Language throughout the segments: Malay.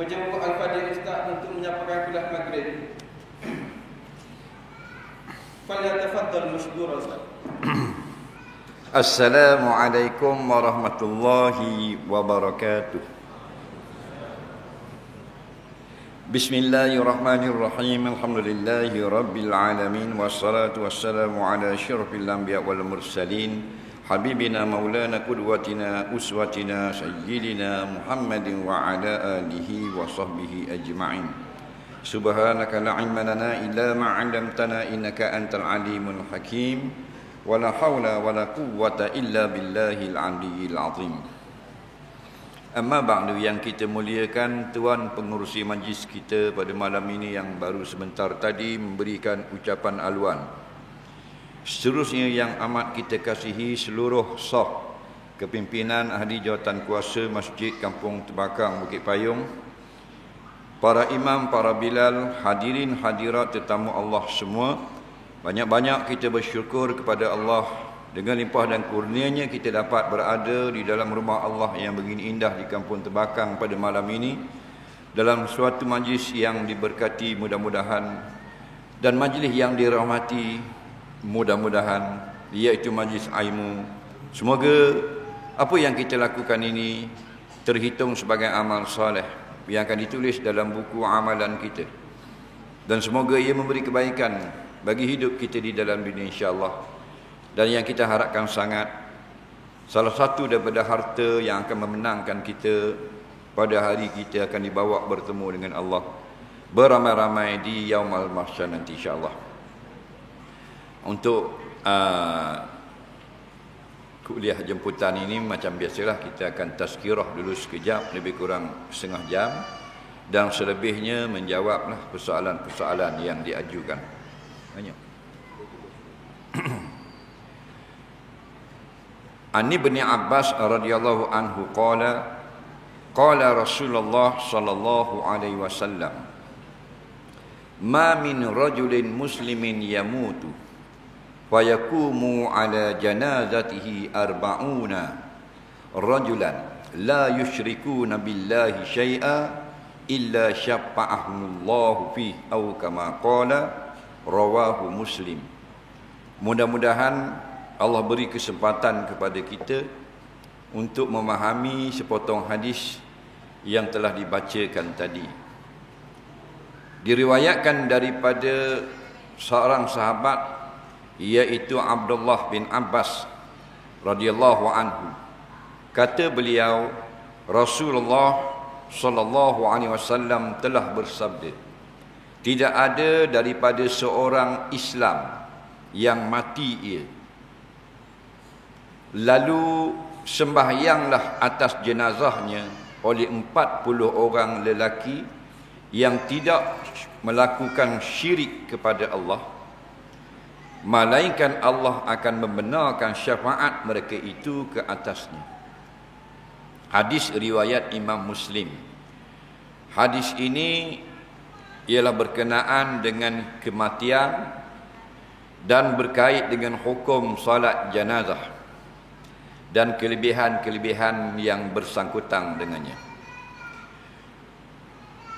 Menjemput Al-Fadhil Ustaz untuk menyampaikan kuliah maghrib. Falyatafaddal mashkura Ustaz. Assalamualaikum warahmatullahi wabarakatuh. Bismillahirrahmanirrahim. Alhamdulillahi rabbil alamin. Wassalatu wassalamu ala asyrafil anbiya wal mursalin. Habibina maulana qudwatina uswatina sayyidina Muhammadin wa ala alihi wa sahbihi ajma'in. Subhanaka la ilma lana illa ma 'allamtana innaka antal alimul hakim. Wa la haula wa la quwwata illa billahil aliyyil azim. Amma ba'du, yang kita muliakan tuan pengurusi majlis kita pada malam ini yang baru sebentar tadi memberikan ucapan aluan. Seterusnya yang amat kita kasihi seluruh saf kepimpinan ahli jawatan kuasa Masjid Kampung Tebakang Bukit Payung, para imam, para bilal, hadirin hadirat tetamu Allah semua, banyak-banyak kita bersyukur kepada Allah dengan limpah dan kurnianya kita dapat berada di dalam rumah Allah yang begini indah di Kampung Tebakang pada malam ini, dalam suatu majlis yang diberkati mudah-mudahan, dan majlis yang dirahmati mudah-mudahan, iaitu majlis ilmu. Semoga apa yang kita lakukan ini terhitung sebagai amal soleh yang akan ditulis dalam buku amalan kita, dan semoga ia memberi kebaikan bagi hidup kita di dalam dunia insya-Allah. Dan yang kita harapkan sangat, salah satu daripada harta yang akan memenangkan kita pada hari kita akan dibawa bertemu dengan Allah beramai-ramai di Yaumul Mahsyar nanti insya-Allah. Untuk kuliah jemputan ini macam biasalah, kita akan tazkirah dulu sekejap, lebih kurang setengah jam, dan selebihnya menjawablah persoalan-persoalan yang diajukan. Banyak. An Ibn Abbas radhiyallahu anhu qala Rasulullah sallallahu alaihi wasallam, ma min rajulin muslimin yamutu fayakumu ala janazatihi arba'una rajulan la yusyrikuna billahi syai'a illa syafa'ahumullahu fih aw kama qala rawahu Muslim. Mudah-mudahan Allah beri kesempatan kepada kita untuk memahami sepotong hadis yang telah dibacakan tadi. Diriwayatkan daripada seorang sahabat, iaitu Abdullah bin Abbas radhiyallahu anhu. Kata beliau, Rasulullah sallallahu alaihi wasallam telah bersabda, tidak ada daripada seorang Islam yang mati ia, lalu sembahyanglah atas jenazahnya oleh 40 orang lelaki yang tidak melakukan syirik kepada Allah, malaikat Allah akan membenarkan syafaat mereka itu ke atasnya. Hadis riwayat Imam Muslim. Hadis ini ialah berkenaan dengan kematian dan berkait dengan hukum salat jenazah dan kelebihan-kelebihan yang bersangkutan dengannya.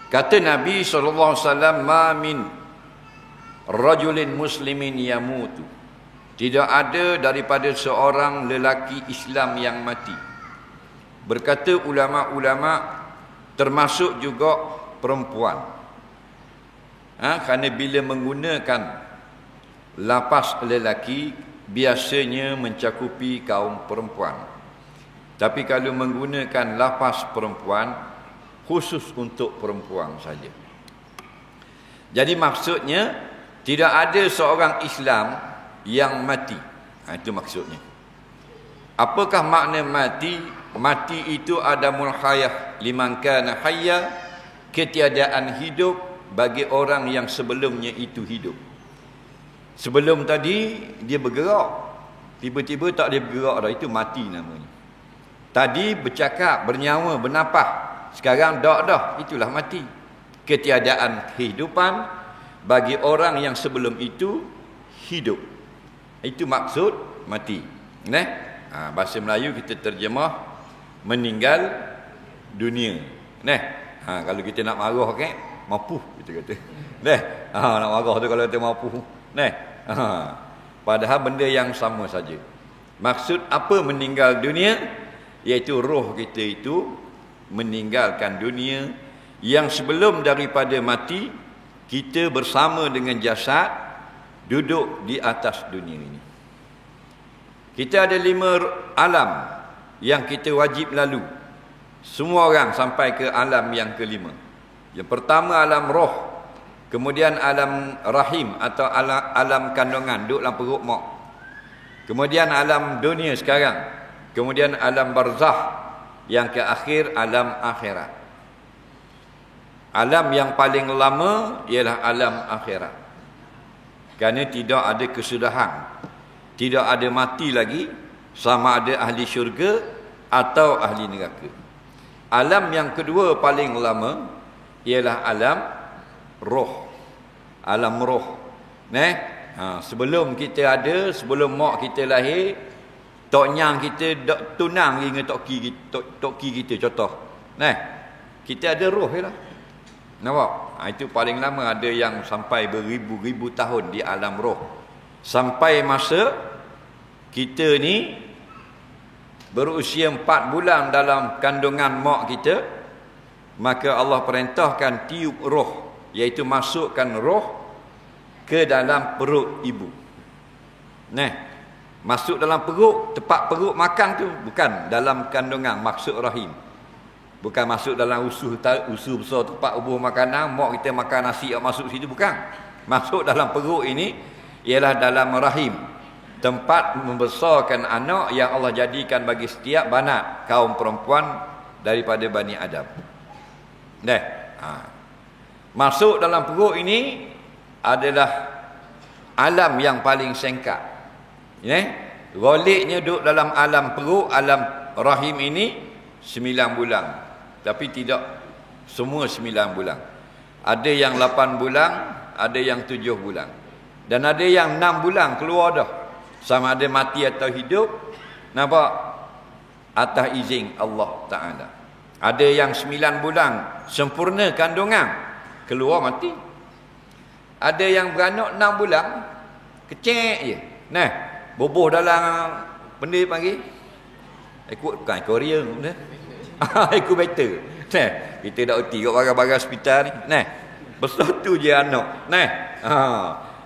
Kata Nabi SAW, ma min rajulin muslimin yamutu, tidak ada daripada seorang lelaki Islam yang mati. Berkata ulama-ulama, termasuk juga perempuan. Kerana bila menggunakan lafaz lelaki biasanya mencakupi kaum perempuan, tapi kalau menggunakan lafaz perempuan khusus untuk perempuan saja. Jadi maksudnya tidak ada seorang Islam yang mati. Itu maksudnya. Apakah makna mati? Mati itu adamul hayah liman kana hayya, ketiadaan hidup bagi orang yang sebelumnya itu hidup. Sebelum tadi dia bergerak, tiba-tiba tak boleh bergerak dah, itu mati namanya. Tadi bercakap, bernyawa, bernafas, sekarang tak dah, itulah mati. Ketiadaan kehidupan bagi orang yang sebelum itu hidup. Itu maksud mati. Bahasa Melayu kita terjemah meninggal dunia. Kalau kita nak marah kan, mampu kita kata. Nak marah tu kalau kita mampu. Padahal benda yang sama saja. Maksud apa meninggal dunia? Iaitu roh kita itu meninggalkan dunia, yang sebelum daripada mati kita bersama dengan jasad duduk di atas dunia ini. Kita ada 5 alam yang kita wajib lalu. Semua orang sampai ke alam yang kelima. Yang pertama alam roh, kemudian alam rahim atau alam kandungan, duduk dalam perut mak. Kemudian alam dunia sekarang, kemudian alam barzah, yang ke akhir alam akhirat. Alam yang paling lama ialah alam akhirat, kerana tidak ada kesudahan, tidak ada mati lagi, sama ada ahli syurga atau ahli neraka. Alam yang kedua paling lama ialah alam roh. Alam roh. Sebelum kita ada, sebelum mak kita lahir, tok nyang kita tunang dengan tok ki kita contoh. Kita ada roh lah. Nampak? Itu paling lama, ada yang sampai beribu-ribu tahun di alam roh. Sampai masa kita ni berusia 4 bulan dalam kandungan mak kita, maka Allah perintahkan tiup roh, iaitu masukkan roh ke dalam perut ibu. Masuk dalam perut, tempat perut makan tu bukan dalam kandungan, maksud rahim. Bukan masuk dalam usus besar tempat ubuh makanan, mak kita makan nasi masuk situ, bukan. Masuk dalam perut ini ialah dalam rahim, tempat membesarkan anak yang Allah jadikan bagi setiap banat kaum perempuan daripada Bani Adam. Masuk dalam perut ini adalah alam yang paling singkat. Goliknya duduk dalam alam perut, alam rahim ini 9 bulan. Tapi tidak semua 9 bulan. Ada yang 8 bulan, ada yang 7 bulan. Dan ada yang 6 bulan keluar dah. Sama ada mati atau hidup, nampak? Atas izin Allah Ta'ala. Ada yang 9 bulan sempurna kandungan, keluar mati. Ada yang beranak 6 bulan, kecek je. Boboh dalam benda panggil bukan Korea benda. Incubator. Kita dah uti kat barang-barang hospital ni. Besar tu je anak.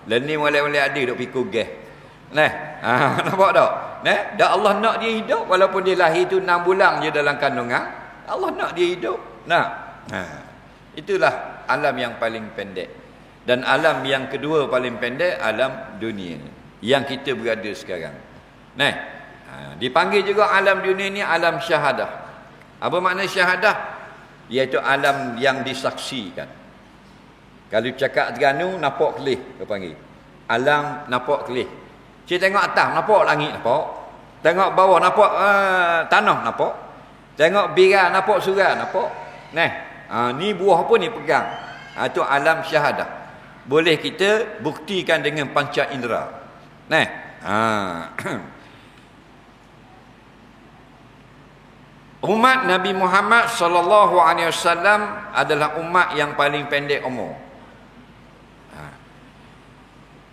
Dan ni mulai-mulai ada duk pikul gas. Nampak tak? Dah Allah nak dia hidup walaupun dia lahir tu 6 bulan je dalam kandungan. Allah nak dia hidup. Itulah alam yang paling pendek. Dan alam yang kedua paling pendek, alam dunia yang kita berada sekarang. Dipanggil juga alam dunia ni alam syahadah. Apa makna syahadah? Iaitu alam yang disaksikan. Kalau cakap Terengganu, nampak kelih, dia panggil. Alam nampak kelih. Kita tengok atas, nampak langit, nampak. Tengok bawah, nampak tanah, nampak. Tengok biran, nampak surau, nampak. Ni buah apa ni pegang. Itu alam syahadah. Boleh kita buktikan dengan panca indera. Umat Nabi Muhammad sallallahu alaihi wasallam adalah umat yang paling pendek umur.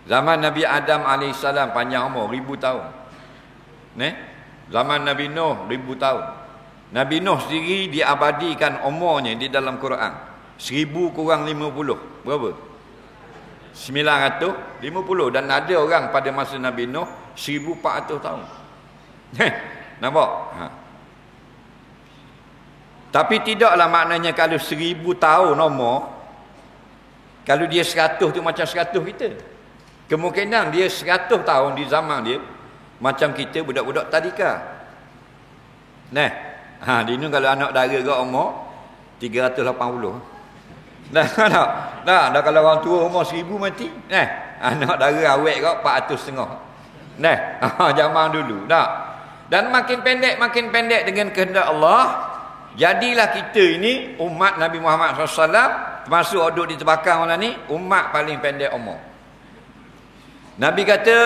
Zaman Nabi Adam alaihi salam panjang umur 1000 tahun. Zaman Nabi Nuh 1000 tahun. Nabi Nuh sendiri diabadikan umurnya di dalam Quran 1000 kurang 50. Berapa? 950. Dan ada orang pada masa Nabi Nuh 1400 tahun. Nampak? Tapi tidaklah maknanya kalau 1000 tahun umur, kalau dia 100 tu macam 100 kita. Kemungkinan dia 100 tahun di zaman dia macam kita budak-budak tadika. Dia ni kalau anak dara ke umur 380. Dah kalau orang tua umur 1000 mati. Anak dara awet ke 400 setengah. Zaman dulu. Dan makin pendek dengan kehendak Allah. Jadilah kita ini umat Nabi Muhammad SAW, termasuk duduk di terbakar malam ni, umat paling pendek umur. Nabi kata,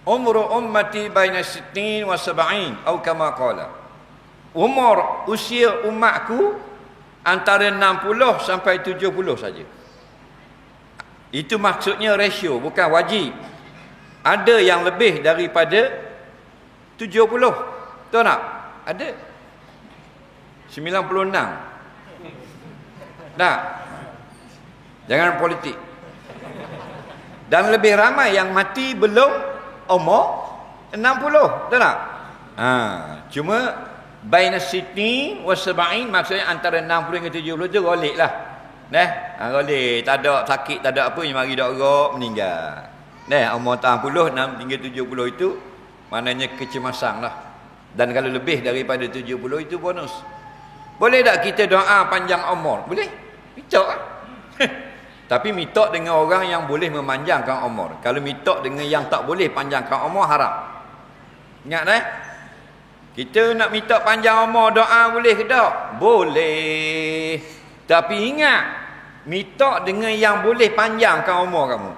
umru ummati baina 60 wa 70 atau kama qala. Umur usia umatku antara 60 sampai 70 saja. Itu maksudnya ratio, bukan wajib. Ada yang lebih daripada 70. Tahu tak? Ada 96. Tak? Jangan politik. Dan lebih ramai yang mati belum umur 60. Tahu tak? Cuma baina sitni wa sab'in, maksudnya antara 60 hingga 70 tu golek lah. Golek, tak ada sakit, tak ada apa, mari doktor meninggal. Umur 60 hingga 70 itu maknanya kecemasan lah. Dan kalau lebih daripada 70 itu bonus. Boleh tak kita doa panjang umur? Boleh. Mitok lah. Tapi mitok dengan orang yang boleh memanjangkan umur. Kalau mitok dengan yang tak boleh panjangkan umur, haram. Ingat kita nak mitok panjang umur, doa boleh ke tak? Boleh. Tapi ingat, mitok dengan yang boleh panjangkan umur kamu.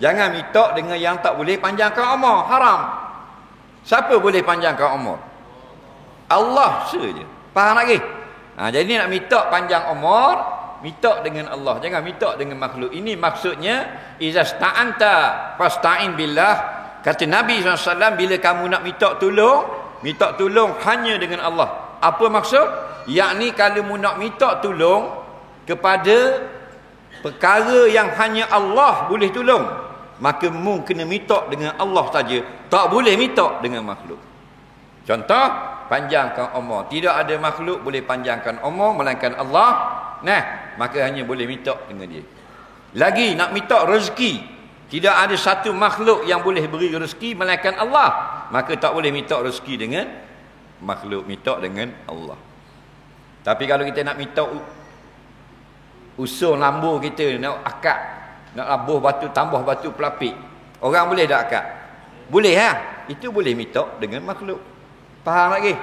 Jangan mitok dengan yang tak boleh panjangkan umur. Haram. Siapa boleh panjangkan umur? Allah saja. Faham lagi? Jadi nak mitok panjang umur, mitok dengan Allah. Jangan mitok dengan makhluk. Ini maksudnya, iza sta'anta fasta'in billah. Kata Nabi SAW, bila kamu nak mitok tolong hanya dengan Allah. Apa maksud? Yakni kalau mu nak mitok tolong kepada perkara yang hanya Allah boleh tolong, maka mu kena mitok dengan Allah saja. Tak boleh mitok dengan makhluk. Contoh, panjangkan umur. Tidak ada makhluk boleh panjangkan umur melainkan Allah. Maka hanya boleh mitok dengan dia. Lagi nak mitok rezeki. Tidak ada satu makhluk yang boleh beri rezeki melainkan Allah. Maka tak boleh mitok rezeki dengan makhluk, mitok dengan Allah. Tapi kalau kita nak mitok usul lambu kita, nak akad, nak labuh batu, tambah batu pelapik, orang boleh tak akad? Boleh Itu boleh mitok dengan makhluk. Faham lagi?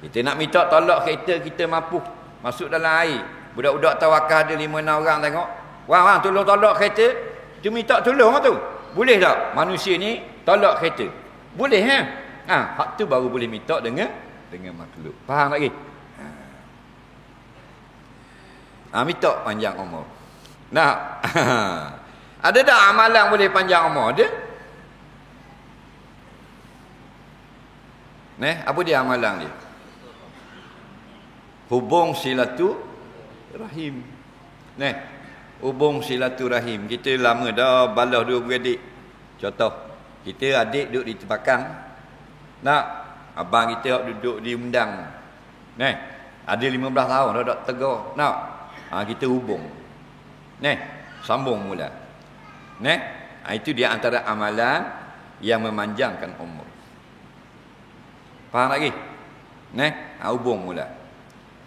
Kita nak mitok tolak kereta kita mampu masuk dalam air. Budak-budak tawakal ada 5-6 orang tengok. Wang tolong tolak kereta. Itu minta tolong tu. Boleh tak manusia ni tolak kereta? Boleh hak tu baru boleh minta dengan makhluk. Faham lagi? Minta panjang umur. Ada tak amalan boleh panjang umur? Ada? Apa dia amalan dia? Hubung silaturahim. Hubung silaturahim. Kita lama dah balas dua beradik. Contoh, kita adik duduk di Tepakang. Abang kita duduk di Undang. Ada 15 tahun dah tak tegur. Kita hubung. Sambung mula. Itu dia antara amalan yang memanjangkan umur. Faham lagi? Hubung mula.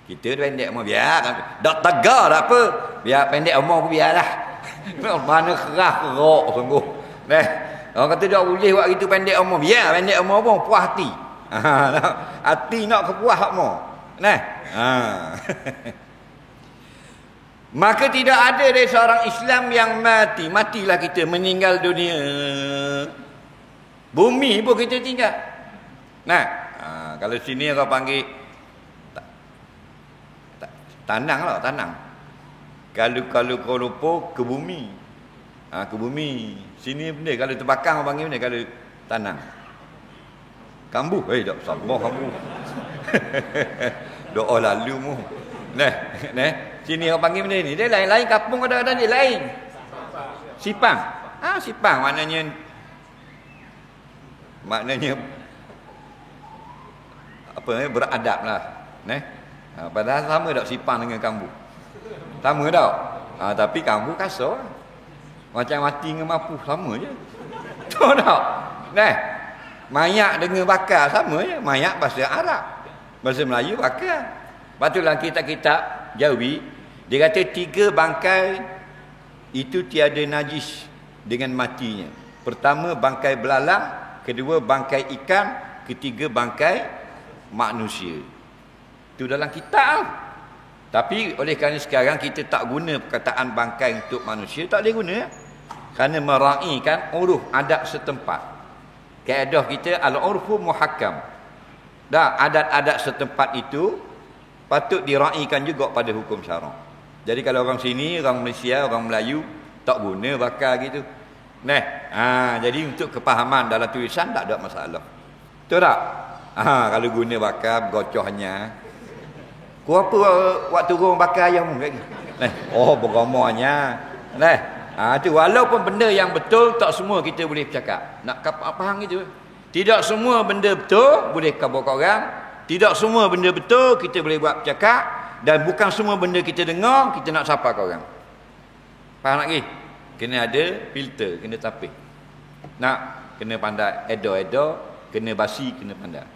Kita pendek umur biar. Tak tegar tak apa. Biar pendek umur pun biarlah. Mana kerah kerok sungguh. Orang kata tak boleh buat gitu pendek umur. Biar pendek umur pun puas hati. Hati nak kepuas umur. Maka tidak ada dari seorang Islam yang mati. Matilah kita, meninggal dunia. Bumi pun kita tinggal. Kalau sini orang panggil tanang lah, tanang. Kalau Kuala Lumpur ke bumi. Ke bumi. Sini benda, kalau Terbakang orang panggil benda, kalau tanang. Kambuh, tak sabar kambuh. Doa lalu mu. Sini orang panggil benda ni. Dia lain-lain, kampung ada dia lain. Sipang. Sipang maknanya apa beradab lah. Padahal sama tak sipang dengan kambu? Sama tak? Tapi kambu kasar. Macam mati dengan mapu sama je. Tahu tak? Mayat dengan bakar sama je. Mayat bahasa Arab. Bahasa Melayu bakar. Patutlah kitab-kitab Jawi, dia kata 3 bangkai itu tiada najis dengan matinya. Pertama bangkai belalang, kedua bangkai ikan, ketiga bangkai manusia. Itu dalam kitab. Tapi oleh kerana sekarang kita tak guna perkataan bangkai untuk manusia, tak boleh guna. Kerana meraihkan uruf adat setempat. Kaedah kita al-urfu muhakkam. Dah adat-adat setempat itu patut diraikan juga pada hukum syarak. Jadi kalau orang sini, orang Malaysia, orang Melayu tak guna bakar gitu. Jadi untuk kepahaman dalam tulisan tak ada masalah. Betul tak? Kalau guna bakar gocohnya. Ku apa waktu turun bakar ayam lagi. Beramanya. Tu walaupun benda yang betul tak semua kita boleh bercakap. Nak faham gitu. Tidak semua benda betul boleh khabar kat orang. Tidak semua benda betul kita boleh buat bercakap, dan bukan semua benda kita dengar kita nak sapa kat orang. Faham lagi? Kena ada filter, kena tapis. Nak kena pandai edo-edo, kena basi, kena pandai.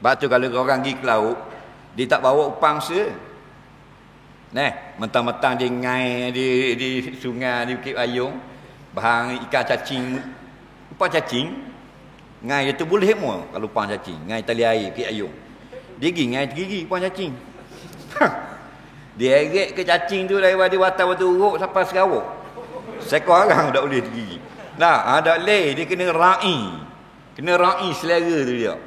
Sebab tu kalau orang pergi ke laut, dia tak bawa upang se. Mentang-mentang dia ngai di sungai di Bukit Ayung, bahang ikan cacing, upang cacing, ngai dia tu boleh semua kalau upang cacing, ngai tali air Bukit Ayung. Dia pergi ngai gigi upang cacing. Dia eret ke cacing tu daripada Batu Uruk sampai Sarawak. Seekor orang tak boleh gigi. Tak boleh, dia kena ra'i. Kena ra'i selera tu dia.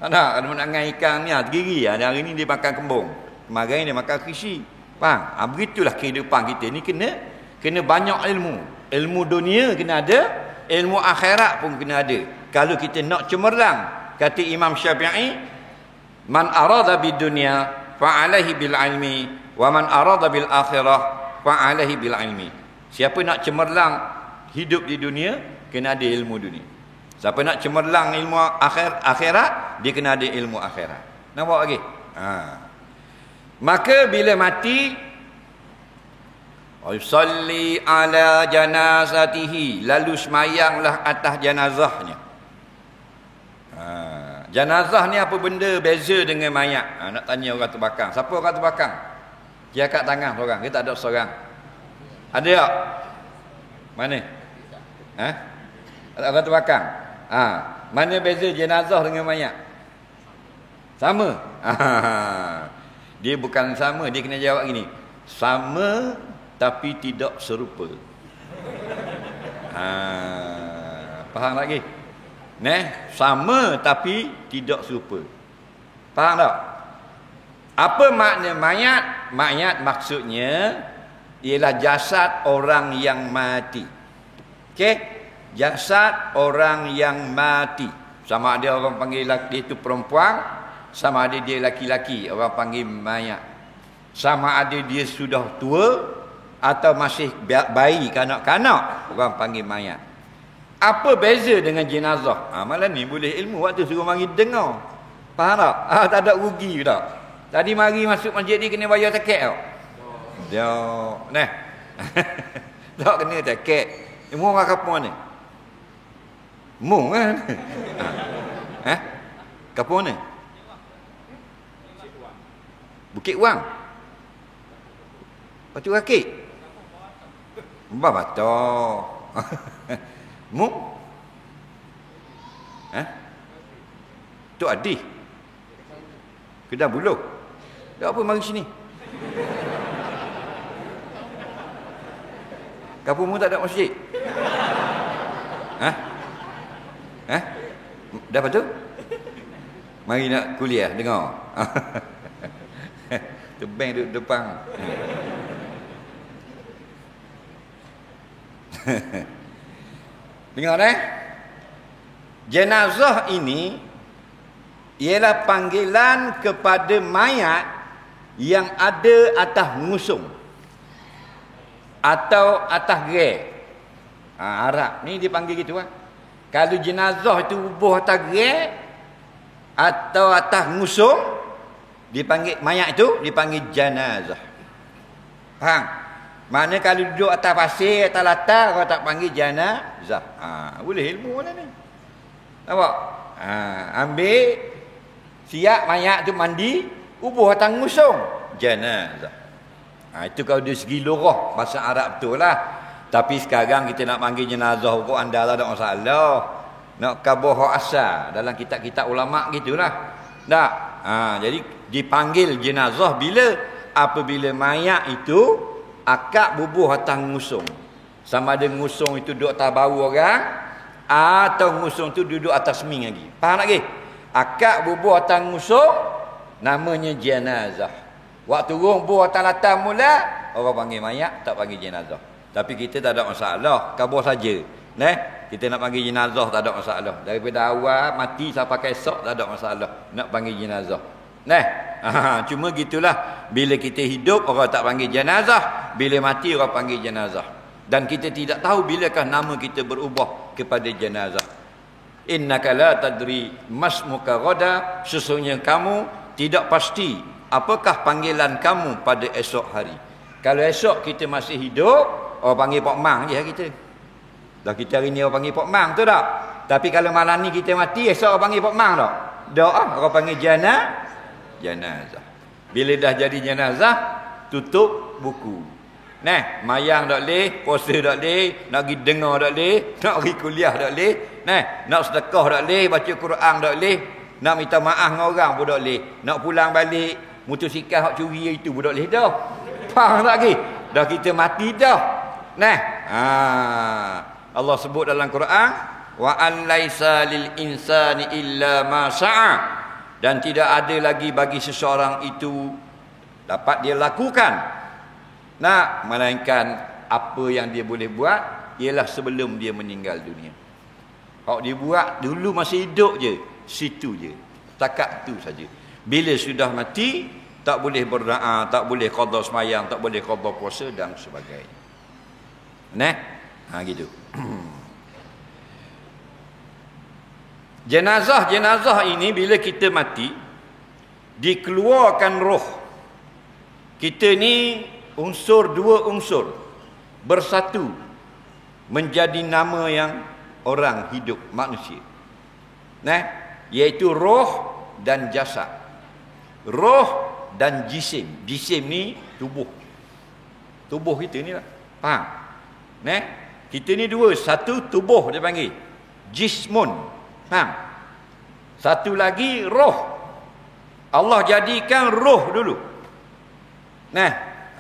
Kalau nak ngai ikan ni tergigi. Hari ni dia makan kembung, kemarin dia makan krisi. Faham? Begitulah kehidupan kita ni, kena banyak ilmu. Ilmu dunia kena ada, ilmu akhirat pun kena ada. Kalau kita nak cemerlang, kata Imam Syafi'i, man arada bid dunya fa alaihi bil ilmi wa man arada bil akhirah fa alaihi bil ilmi. Siapa nak cemerlang hidup di dunia, kena ada ilmu dunia. Siapa nak cemerlang ilmu akhirat, dia kena ada ilmu akhirat. Nampak lagi? Maka bila mati, usalli ala janazatihi, lalu semayanglah atas jenazahnya. Jenazah ni apa benda beza dengan mayat? Nak tanya orang terbakang. Siapa orang terbakang? Dia kat tangan seorang, kita tak ada seorang. Ada tak? Mana? Orang terbakang. Mana beza jenazah dengan mayat? Sama. Dia bukan sama, dia kena jawab gini. Sama tapi tidak serupa. Faham lagi? Sama tapi tidak serupa. Faham tak? Apa makna mayat? Mayat maksudnya ialah jasad orang yang mati. Okey? Jasad orang yang mati. Sama ada orang panggil dia itu perempuan, sama ada dia laki-laki, orang panggil mayat. Sama ada dia sudah tua atau masih bayi, kanak-kanak, orang panggil mayat. Apa beza dengan jenazah? Malam ni boleh ilmu waktu suruh mari dengar. Faham tak? Tak ada rugi tak? Tadi mari masuk masjid ni kena bayar tiket tau. Dia tak kena tiket. Mu orang kampung ni? Mu kan? Kampung ni? Bukit Wang. Batu Rakit. Mbah Batok. Mu? Tok Adi. Kedah Buluh. Dak apa mari sini? Kampung mu tak ada masjid? Dah betul? Mari nak kuliah dengar. Tebang duduk depan. Dengar jenazah ini ialah panggilan kepada mayat yang ada atas ngusung atau atas gerai. Arab ni dipanggil gitu kan. Kalau jenazah itu bubuh atas gerai atau atas ngusung, dipanggil mayat itu dipanggil jenazah. Faham? Mana kalau duduk atas pasir, atas latar, orang tak panggil jenazah. Boleh ilmu mana ni? Nampak? Ambil siap mayat tu mandi, ubuh atas ngusung, jenazah. Itu kalau dari segi lurah bahasa Arab betul lah. Tapi sekarang kita nak panggil jenazah hukum anda lah, tak masalah. Nak khabar hak asal dalam kitab-kitab ulama gitulah. Tak. Jadi dipanggil jenazah bila apabila mayat itu akak bubuh atas ngusung. Sama ada ngusung itu duduk atas bau orang atau ngusung itu duduk atas seming lagi. Faham lagi? Akak bubuh atas ngusung Namanya jenazah. Waktu rubuh atas mula, orang panggil mayat, tak panggil jenazah. Tapi kita tak ada masalah, kabur saja. Kita nak panggil jenazah tak ada masalah. Daripada awal mati sampai esok tak ada masalah nak panggil jenazah. Cuma gitulah, bila kita hidup orang tak panggil jenazah, bila mati orang panggil jenazah. Dan kita tidak tahu bilakah nama kita berubah kepada jenazah. Innaka la tadri masmuka ghada, sesungguhnya kamu tidak pasti apakah panggilan kamu pada esok hari. Kalau esok kita masih hidup, orang panggil Pak Mang je kita. Dah kita hari ni orang panggil Pak Mang tu tak? Tapi kalau malam ni kita mati, esok orang panggil Pak Mang tak? Doa orang panggil jenazah. Bila dah jadi jenazah, tutup buku. Mayang tak leh, puasa tak leh, nak pergi dengar tak leh, nak pergi kuliah tak leh, nak sedekah tak leh, baca Quran tak leh, nak minta maaf dengan orang pun tak leh, nak pulang balik, motosikal hak curi itu pun tak leh dah. Faham tak lagi? Dah kita mati dah. Allah sebut dalam Quran, wa an laisa lil insani illa ma sa'a, dan tidak ada lagi bagi seseorang itu dapat dia lakukan melainkan apa yang dia boleh buat ialah sebelum dia meninggal dunia. Hak dia buat dulu masih hidup je, situ je, takat tu saja. Bila sudah mati, tak boleh berdoa, tak boleh qada sembahyang, tak boleh qada puasa dan sebagainya. Gitu. Jenazah ini bila kita mati, dikeluarkan roh. Kita ni dua unsur bersatu menjadi nama yang orang hidup, manusia. Iaitu roh dan jasad. Roh dan jisim. Jisim ni tubuh. Tubuh kita ni lah. Faham? Kita ni dua. Satu tubuh dia panggil jismun. Faham? Satu lagi roh. Allah jadikan roh dulu.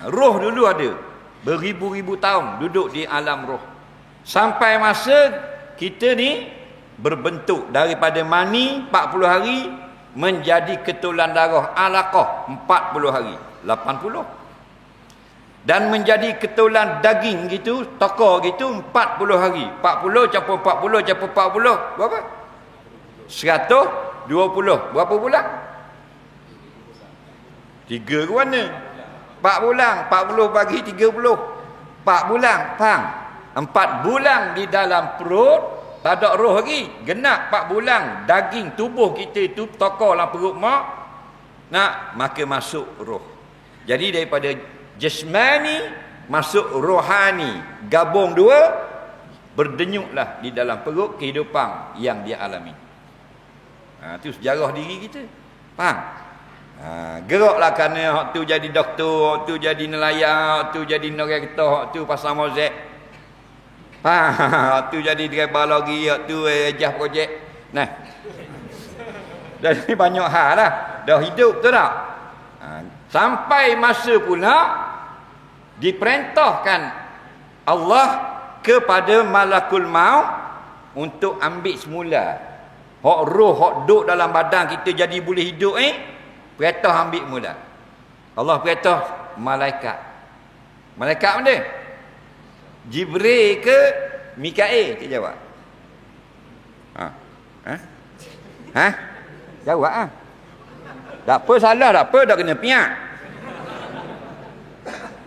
Roh dulu ada. Beribu-ribu tahun duduk di alam roh. Sampai masa kita ni berbentuk daripada mani 40 hari menjadi ketulan darah alaqah 40 hari. 80. Dan menjadi ketulan daging gitu, tokor gitu 40 hari. 40 campur 40 campur 40 berapa? 120. Berapa bulan? 3 ke mana? 4 bulan. 40 bagi 30. 4 bulan. Faham? 4 bulan di dalam perut, tak ada roh lagi. Genap 4 bulan. Daging tubuh kita itu tokor dalam perut mak. Maka masuk roh. Jadi daripada jasmani masuk rohani. Gabung dua, berdenyutlah di dalam perut kehidupan yang dia alami. Itu sejarah diri kita. Faham? Geraklah kerana hak tu jadi doktor, hak tu jadi nelayan, hak tu jadi neraca, hak tu pasang mozek. Hak tu jadi driver lori, hak tu ejah projek. Jadi banyak hal lah. Dah hidup tu tak? Sampai masa pula diperintahkan Allah kepada malakul maut untuk ambil semula. Hak roh, hak duk dalam badan kita jadi boleh hidup perintah ambil mula. Allah perintah malaikat. Malaikat mana? Jibril ke Mikail? Kita jawab. Jawab Tak apa salah, tak apa, dah kena piak.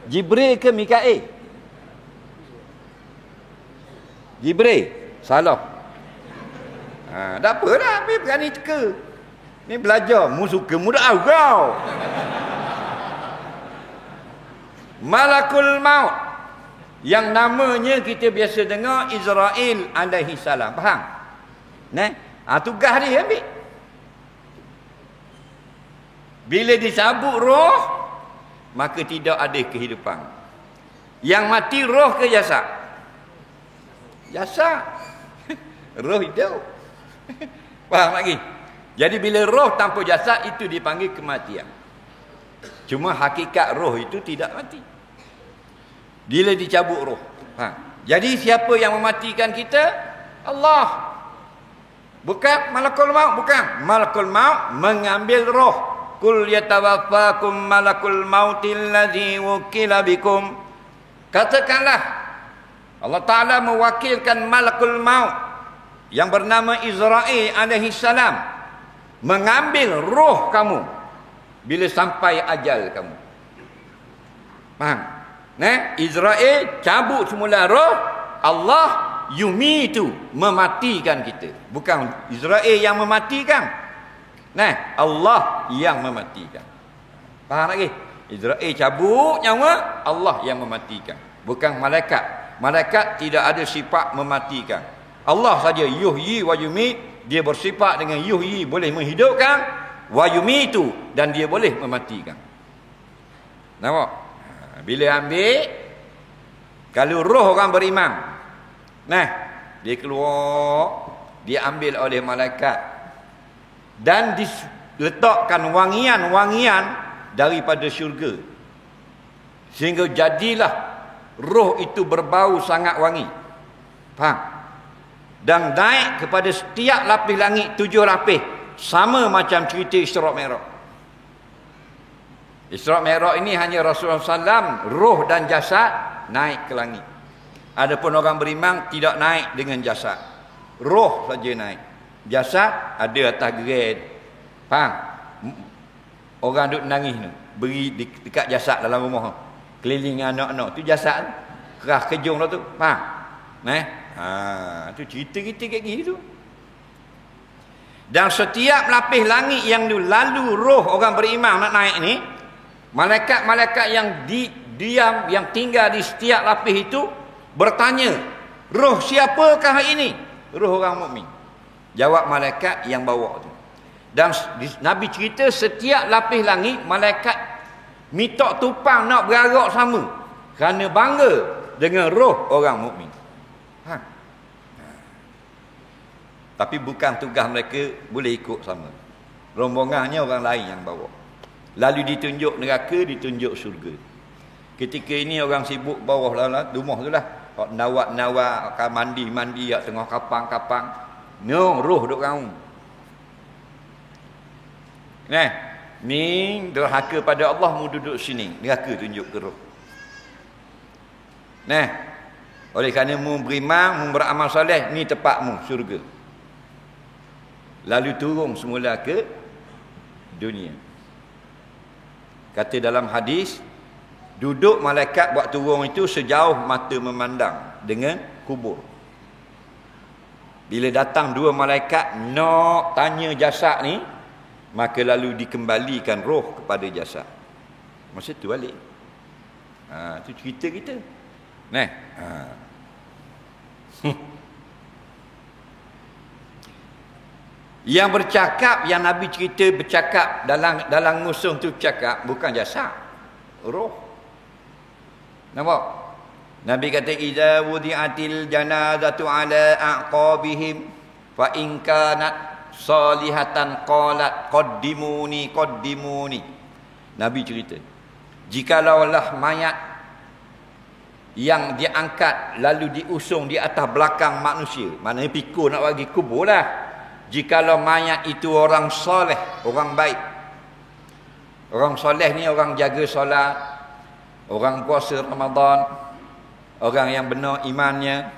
Jibril ke Mikail? Jibril. Salah. Tak apa dah, tapi berani teka. Ni belajar, mu suka mu dah kau. Malakul maut yang namanya kita biasa dengar Israel alaihi salam. Faham? Tugas dia ambil. Bila dicabut roh, maka tidak ada kehidupan. Yang mati roh ke jasad? Jasad. Roh hidup. Faham lagi? Jadi bila roh tanpa jasad itu dipanggil kematian. Cuma hakikat roh itu tidak mati. Bila dicabut roh. Jadi siapa yang mematikan kita? Allah. Bukan malakul maut, bukan. Malakul maut mengambil roh. Qul yatawaffakum malakul mautil ladzi wukila bikum. Katakanlah, Allah Ta'ala mewakilkan malakul maut yang bernama Israel alaihi salam mengambil roh kamu bila sampai ajal kamu. Faham? Israel cabut semula roh, Allah yumitu, mematikan kita. Bukan Israel yang mematikan. Allah yang mematikan. Faham lagi? Israel cabut nyawa, Allah yang mematikan. Bukan malaikat. Malaikat tidak ada sifat mematikan. Allah saja yuhyi wa yumit. Dia bersifat dengan yuhyi, boleh menghidupkan, wa yumitu, dan dia boleh mematikan. Nampak? Bila ambil, kalau roh orang beriman, dia keluar, dia ambil oleh malaikat dan diletakkan wangian-wangian daripada syurga, sehingga jadilah roh itu berbau sangat wangi. Faham? Dan naik kepada setiap lapis langit 7 lapis, sama macam cerita Isra' Mi'raj. Isra' Mi'raj ini hanya Rasulullah SAW, roh dan jasad naik ke langit. Adapun orang beriman tidak naik dengan jasad, roh saja naik. Jasad ada atas gerai. Faham? Orang duduk nangis tu, beri dekat jasad dalam rumah, keliling anak-anak tu jasad, kerah kejung lah tu. Faham? Tu cerita kita kayak gitu. Dan setiap lapis langit yang lalu roh orang beriman nak naik ni, malaikat-malaikat yang diam, yang tinggal di setiap lapis itu bertanya, roh siapakah ini? Roh orang mukmin. Jawab malaikat yang bawa tu. Dan Nabi cerita setiap lapis langit malaikat minta tupang nak berarak sama, kerana bangga dengan roh orang mukmin. Tapi bukan tugas mereka boleh ikut sama. Rombongannya orang lain yang bawa. Lalu ditunjuk neraka, ditunjuk syurga. Ketika ini orang sibuk bawah lah, rumah tu lah. Nawak-nawak, akan mandi-mandi kat tengah kapang-kapang. No, roh duk kaum. Ni derhaka pada Allah, mu duduk sini. Neraka tunjuk ke roh. Oleh kerana mu beriman, mu beramal soleh, ni tempatmu, syurga. Lalu turun semula ke dunia. Kata dalam hadis, duduk malaikat buat turun itu sejauh mata memandang dengan kubur. Bila datang 2 malaikat nak tanya jasad ni, maka lalu dikembalikan roh kepada jasad. Masa tu balik. Itu cerita kita. Yang bercakap, yang Nabi cerita bercakap dalam ngusung tu bercakap, bukan jasad, roh. Nampak? Nabi kata, idza wudi'atil janazatu ala aqabihim fa in kanat salihatan qalat qaddimuni. Nabi cerita, jikalaulah mayat yang diangkat lalu diusung di atas belakang manusia, maknanya pikul nak bagi kubur lah. Jikalau mayat itu orang soleh, orang baik. Orang soleh ni orang jaga solat, orang puasa Ramadan, orang yang benar imannya,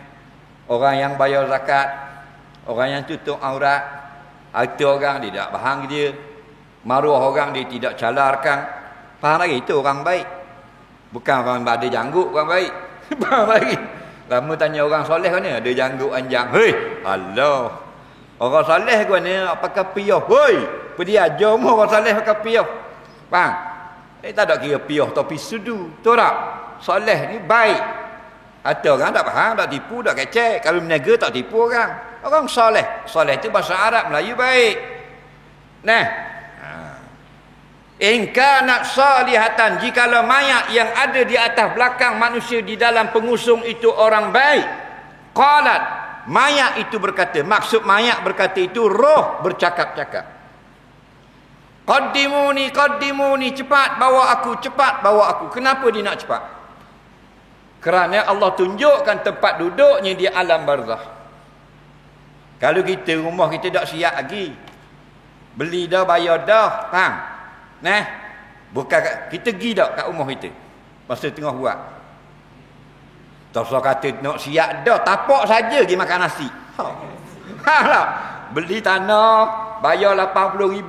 orang yang bayar zakat, orang yang tutup aurat. Itu orang dia tak bahang dia, maruah orang dia tidak calarkan. Faham lagi? Itu orang baik. Bukan orang ada janggut orang baik. Faham lagi? Lama tanya orang soleh mana ada janggut anjang. Hei, Allah. Orang soleh kau ni pakai piyah. Hoi, pergi ajar mu orang soleh pakai piyah. Faham? Tak ada kira piyah tapi sudu. Tahu tak? Soleh ni baik. Ada orang tak faham, tak tipu, tak kecek. Kalau meniaga tak tipu orang. Orang soleh. Soleh tu bahasa Arab, Melayu baik. In kanat salihatan, jikalau mayat yang ada di atas belakang manusia di dalam pengusung itu orang baik, qalat, mayat itu berkata, maksud mayat berkata itu roh bercakap-cakap, qaddimuni, cepat bawa aku. Kenapa dia nak cepat? Kerana Allah tunjukkan tempat duduknya di alam barzah. Kalau kita rumah kita tak siap lagi, beli dah, bayar dah, faham? Nah, bukan kita pergi tak kat rumah kita. Masa tengah buat. Tak usah kata nak siap dah, tapak saja pergi makan nasi. Ha tak? Beli tanah, bayar 80,000.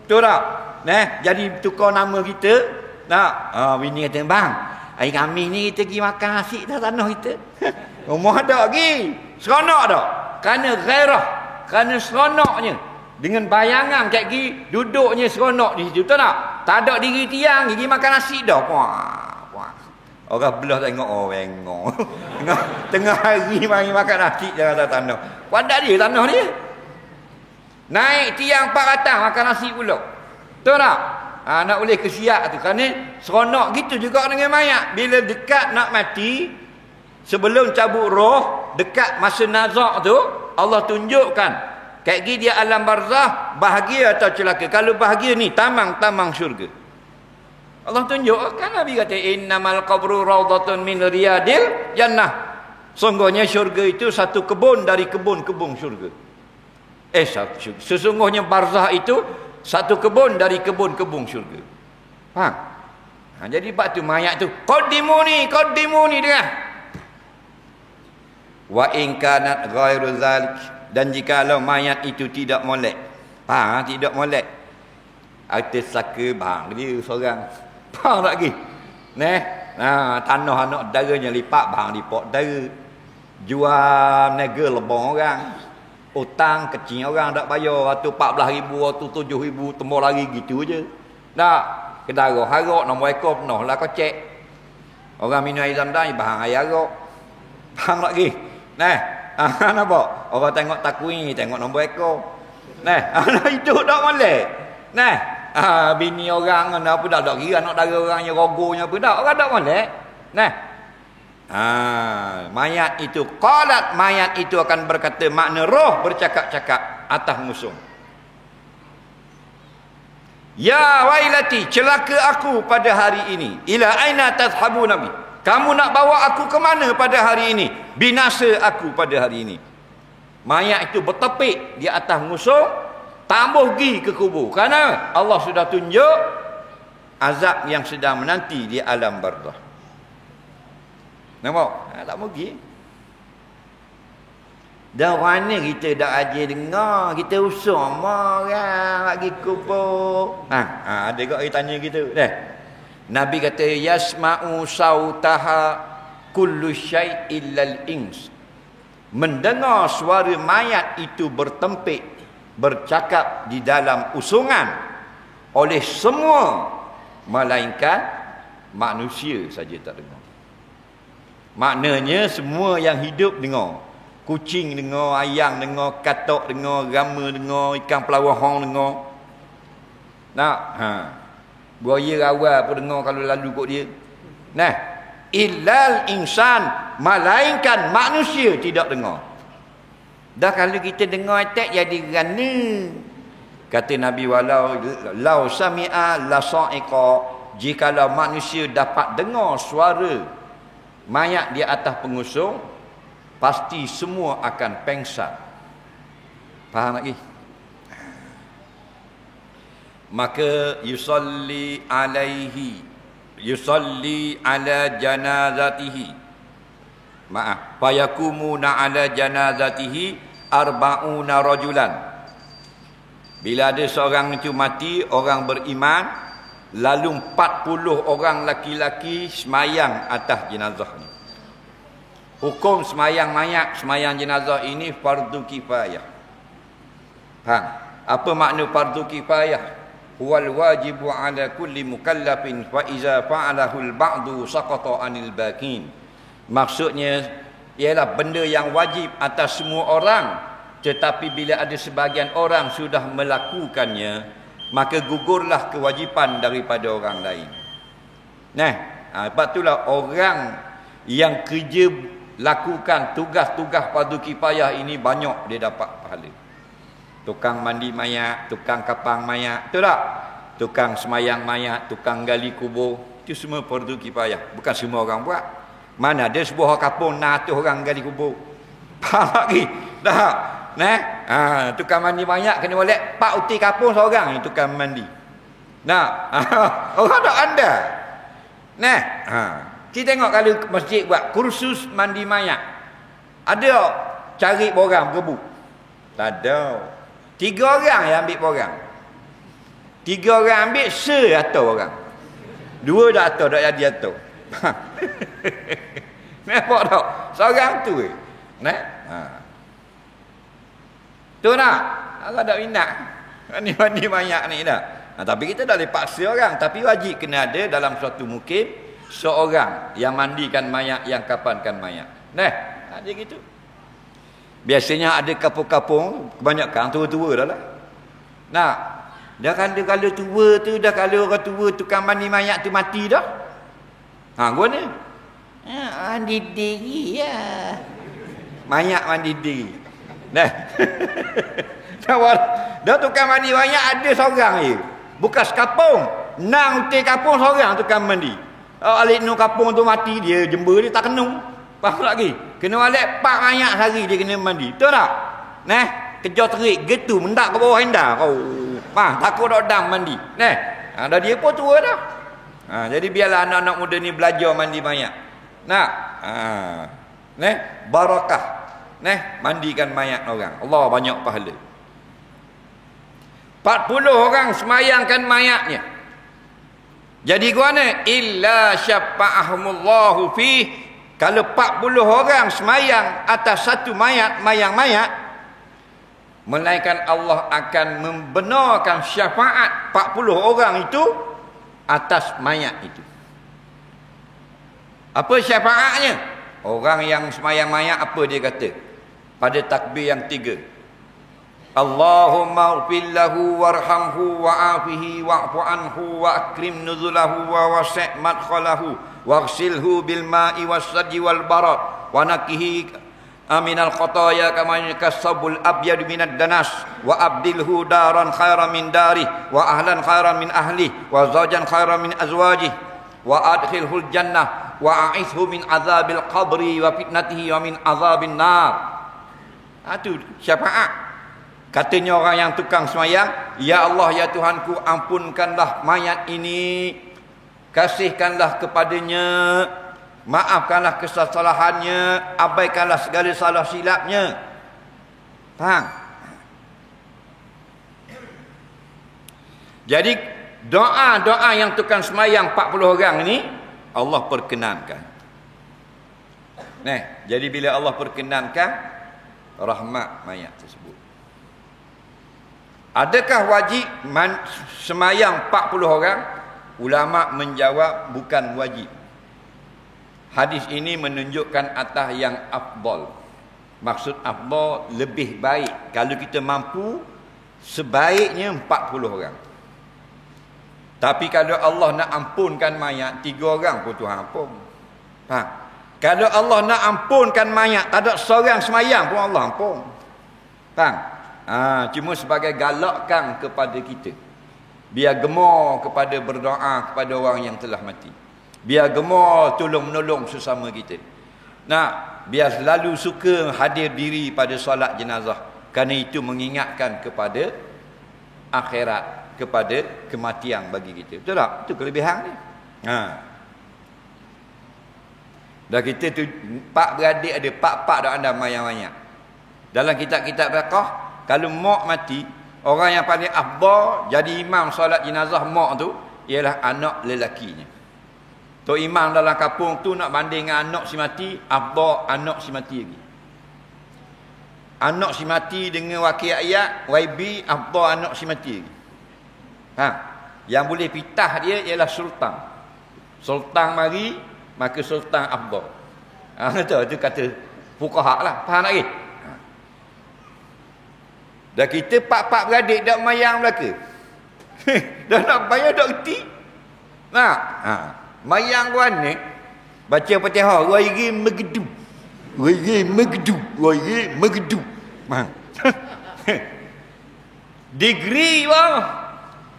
Betul tak? Nah, jadi tukar nama kita. Tak? Bini kata, bang, hari Khamis ni kita pergi makan nasi dah tanah kita. Rumah ada lagi. Seronok tak? Kerana gairah, kerana seronoknya. Dengan bayangan kat gigi, duduknya seronok di situ. Betul tak? Tak ada diri tiang, gigi makan nasi dah. Wah. Orang belah tengok, bengong. tengah hari mari makan nasi dalam atas tanah. Padat dia tanah dia. Naik tiang 4 ratang makan nasi pula. Betul tak? Nak boleh kesiak tu. Kerana seronok gitu juga dengan mayat. Bila dekat nak mati, sebelum cabut roh, dekat masa nazak tu, Allah tunjukkan. Kayak gini dia alam barzah, bahagia atau celaka. Kalau bahagia ni, tamang-tamang syurga. Allah tunjukkan, Nabi kata, innamal qabru rawdatun min riyadil jannah. Sungguhnya syurga itu satu kebun dari kebun-kebun syurga. Sesungguhnya barzah itu satu kebun dari kebun-kebun syurga. Faham? Jadi bab tu mayat tu, qaddimuni dia. Wa in kanat ghairu zalik, dan jikalau mayat itu tidak molek. Faham? Tidak molek. Artis saka bang dia seorang. Faham tak lagi? Tanah anak daranya lipat bang lipat dara. Jual nega lebong orang. Utang kecil orang tak bayar. Waktu 14,000, waktu 7,000, tembak lari gitu je. Tak? Kedara harok nombor ekor penuh lah kau cek. Orang minum air zam-zam bahan air harok. Faham tak lagi? Nampak? Orang tengok takwin, tengok nombor ekor. Hidup tak molek. Bini orang apa dah tak kira nak dara orangnya rogonya apa dah. Orang tak molek. Mayat itu qalat, mayat itu akan berkata, makna roh bercakap-cakap atas musuh. Ya wailati, celaka aku pada hari ini. Ila aina tadhhabuna bi? Kamu nak bawa aku ke mana pada hari ini? Binasa aku pada hari ini. Mayat itu bertepik di atas musuh, tak boleh pergi ke kubur. Kerana Allah sudah tunjuk azab yang sedang menanti di alam barzah. Nampak? Tak mau pergi. Dan mana kita dah ajar dengar, kita usah orang bagi kubur. Ada juga orang tanya gitu. Nabi kata, yasma'u sautaha kullu syai' illal ins. Mendengar suara mayat itu bertempik, bercakap di dalam usungan oleh semua, melainkan manusia saja tak dengar. Maknanya semua yang hidup dengar. Kucing dengar, ayam dengar, katak dengar, rama dengar, ikan pelawahong dengar. Buaya rawa pun dengar kalau lalu kot dia. Illal insan, melainkan manusia tidak dengar. Dah kalau kita dengar atak jadi gana. Kata Nabi, walau sami'a la sa'iqa, jikalau manusia dapat dengar suara mayat di atas pengusung, pasti semua akan pengsan. Faham lagi? Maka yusalli alaihi, yusalli ala janazatihi, fayakumuna ala janazatihi arba'una rajulan. Bila ada seorang itu mati, orang beriman, lalu 40 orang laki-laki semayang atas jenazahnya. Hukum semayang mayat, semayang jenazah ini fardu kifayah. Faham? Apa makna fardu kifayah? Huwal wajibu ala kulli mukallafin fa iza fa'alahu al-ba'du saqata 'anil baqin. Maksudnya ialah benda yang wajib atas semua orang, tetapi bila ada sebahagian orang sudah melakukannya, maka gugurlah kewajipan daripada orang lain. Sebab itulah orang yang kerja lakukan tugas-tugas fardu kifayah ini banyak dia dapat pahala. Tukang mandi mayat, tukang kapang mayat, betul tak? Tukang semayang mayat, tukang gali kubur, itu semua fardu kifayah. Bukan semua orang buat. Mana ada sebuah kampung 100 orang gali kubur. Faham lagi? Dah. Tukang mandi mayat kena molek 4 uti kampung seorang ni tukang mandi. Nah, orang tak anda. Nah, kita tengok kalau masjid buat kursus mandi mayat. Ada tak cari borang berebut? Tak ada. 3 orang yang ambil borang. 3 orang ambil se-atur orang. 2 dah atur, dah jadi atur. Nampak tak? Seorang tu. Nah. Tu nak. Orang tak minat. Mandi mayat ni dah. Tapi kita dah boleh paksa orang. Tapi wajib kena ada dalam suatu mukim seorang yang mandikan mayat, yang kapankan mayat. Nah, ada gitu. Biasanya ada kampung-kampung, kebanyakan tua-tua dah lah. Nah, dah kalau tua tu, dah kalau orang tua tukang mandi mayat tu mati dah. Gua ni. Mandi diri ya. Mayat mandi diri. Nah. Dah tukang mandi mayat ada seorang je. Bekas kapung. Nang utir kapung seorang tukang mandi. Alik nu kapung tu mati dia jember dia tak kena. Faham lagi? Kena alik 4 mayat sehari dia kena mandi. Betul tak? Nah, kejar terik gitu mendak ke bawah hendak kau. Takut dak dam mandi. Nah, dah dia pun tua dah. Jadi biarlah anak-anak muda ni belajar mandi mayat. Nah, nah, barakah. Nah, mandikan mayat orang. Allah banyak pahala. 40 orang semayangkan mayatnya. Jadi gua ni illa syafa'ahumullahu fi. Kalau 40 orang semayang atas satu mayat, mayat, melainkan Allah akan membenarkan syafaat 40 orang itu atas mayat itu. Apa syafaatnya? Orang yang semayang mayat apa dia kata? Pada takbir yang 3. Allahumma ighfir lahu warhamhu wa'afihi wa'fu anhu wa akrim nuzulahu wa wasi' madkhalahu waghsilhu bil ma'i was-sajji wal barat wa naqihi aminal khataya kama yakasabul abyad minad danas wa abdilhu daran khairan min dari wa ahlan khairan min ahli wa zawjan khairan min azwajih wa adkhilhul jannah wa a'idhu min azabil qabri wa fitnatihi wa min azabin nar. Itu syafaat. Katanya orang yang tukang semayang, ya Allah ya Tuhanku, ampunkanlah mayat ini, kasihkanlah kepadanya, maafkanlah kesalahannya, abaikanlah segala salah silapnya. Faham? Jadi doa-doa yang tukang semayang 40 orang ni Allah perkenankan. Nah, jadi bila Allah perkenankan, rahmat mayat tersebut. Adakah wajib semayang 40 orang? Ulama menjawab bukan wajib. Hadis ini menunjukkan atas yang afdal. Maksud afdal lebih baik. Kalau kita mampu, sebaiknya 40 orang. Tapi kalau Allah nak ampunkan mayat, 3 orang pun Tuhan ampun. Faham? Kalau Allah nak ampunkan mayat, tak ada seorang semayang pun Allah ampun. Faham? Cuma sebagai galakkan kepada kita. Biar gemar kepada berdoa kepada orang yang telah mati. Biar gemar tolong menolong sesama kita. Nah, biar selalu suka hadir diri pada solat jenazah. Kerana itu mengingatkan kepada akhirat, kepada kematian bagi kita. Betul tak? Itu kelebihan ni. Dah kita tu 4 beradik ada 4 dah anda mayang-mayang. Dalam kitab-kitab fiqh, kalau mak mati, orang yang paling afdal jadi imam solat jenazah mak tu ialah anak lelakinya. Tok imam dalam kampung tu nak banding dengan anak si mati, afdal anak si mati lagi. Anak si mati dengan wakil ayat, YB, afdal anak si mati lagi. Yang boleh pitah dia ialah sultan. Sultan mari, maka sultan afdal. Itu kata fuqaha lah. Faham lagi? Dah kita 4 beradik dak mayang belaka. Dah nak bayar dak reti. Mayang gua ni baca Fatihah, wairi megedu. Wairi megedu, wairi megedu. Degree bang.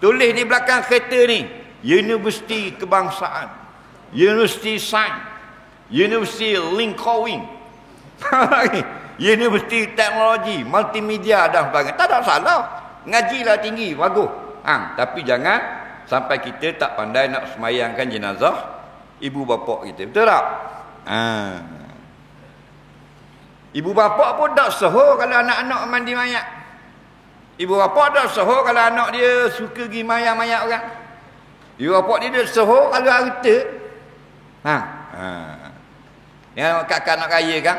Tulis di belakang kereta ni, Universiti Kebangsaan, Universiti Sains, Universiti Lincoln. Universiti Teknologi, Multimedia dan sebagainya. Tak ada salah. Ngajilah tinggi, bagus. Tapi jangan sampai kita tak pandai nak semayangkan jenazah ibu bapa kita. Betul tak? Ibu bapa pun tak sahur kalau anak-anak mandi mayat. Ibu bapa tak sahur kalau anak dia suka pergi mayat orang. Ibu bapa dia tak sahur kalau harta. Yang kakak nak kaya kan?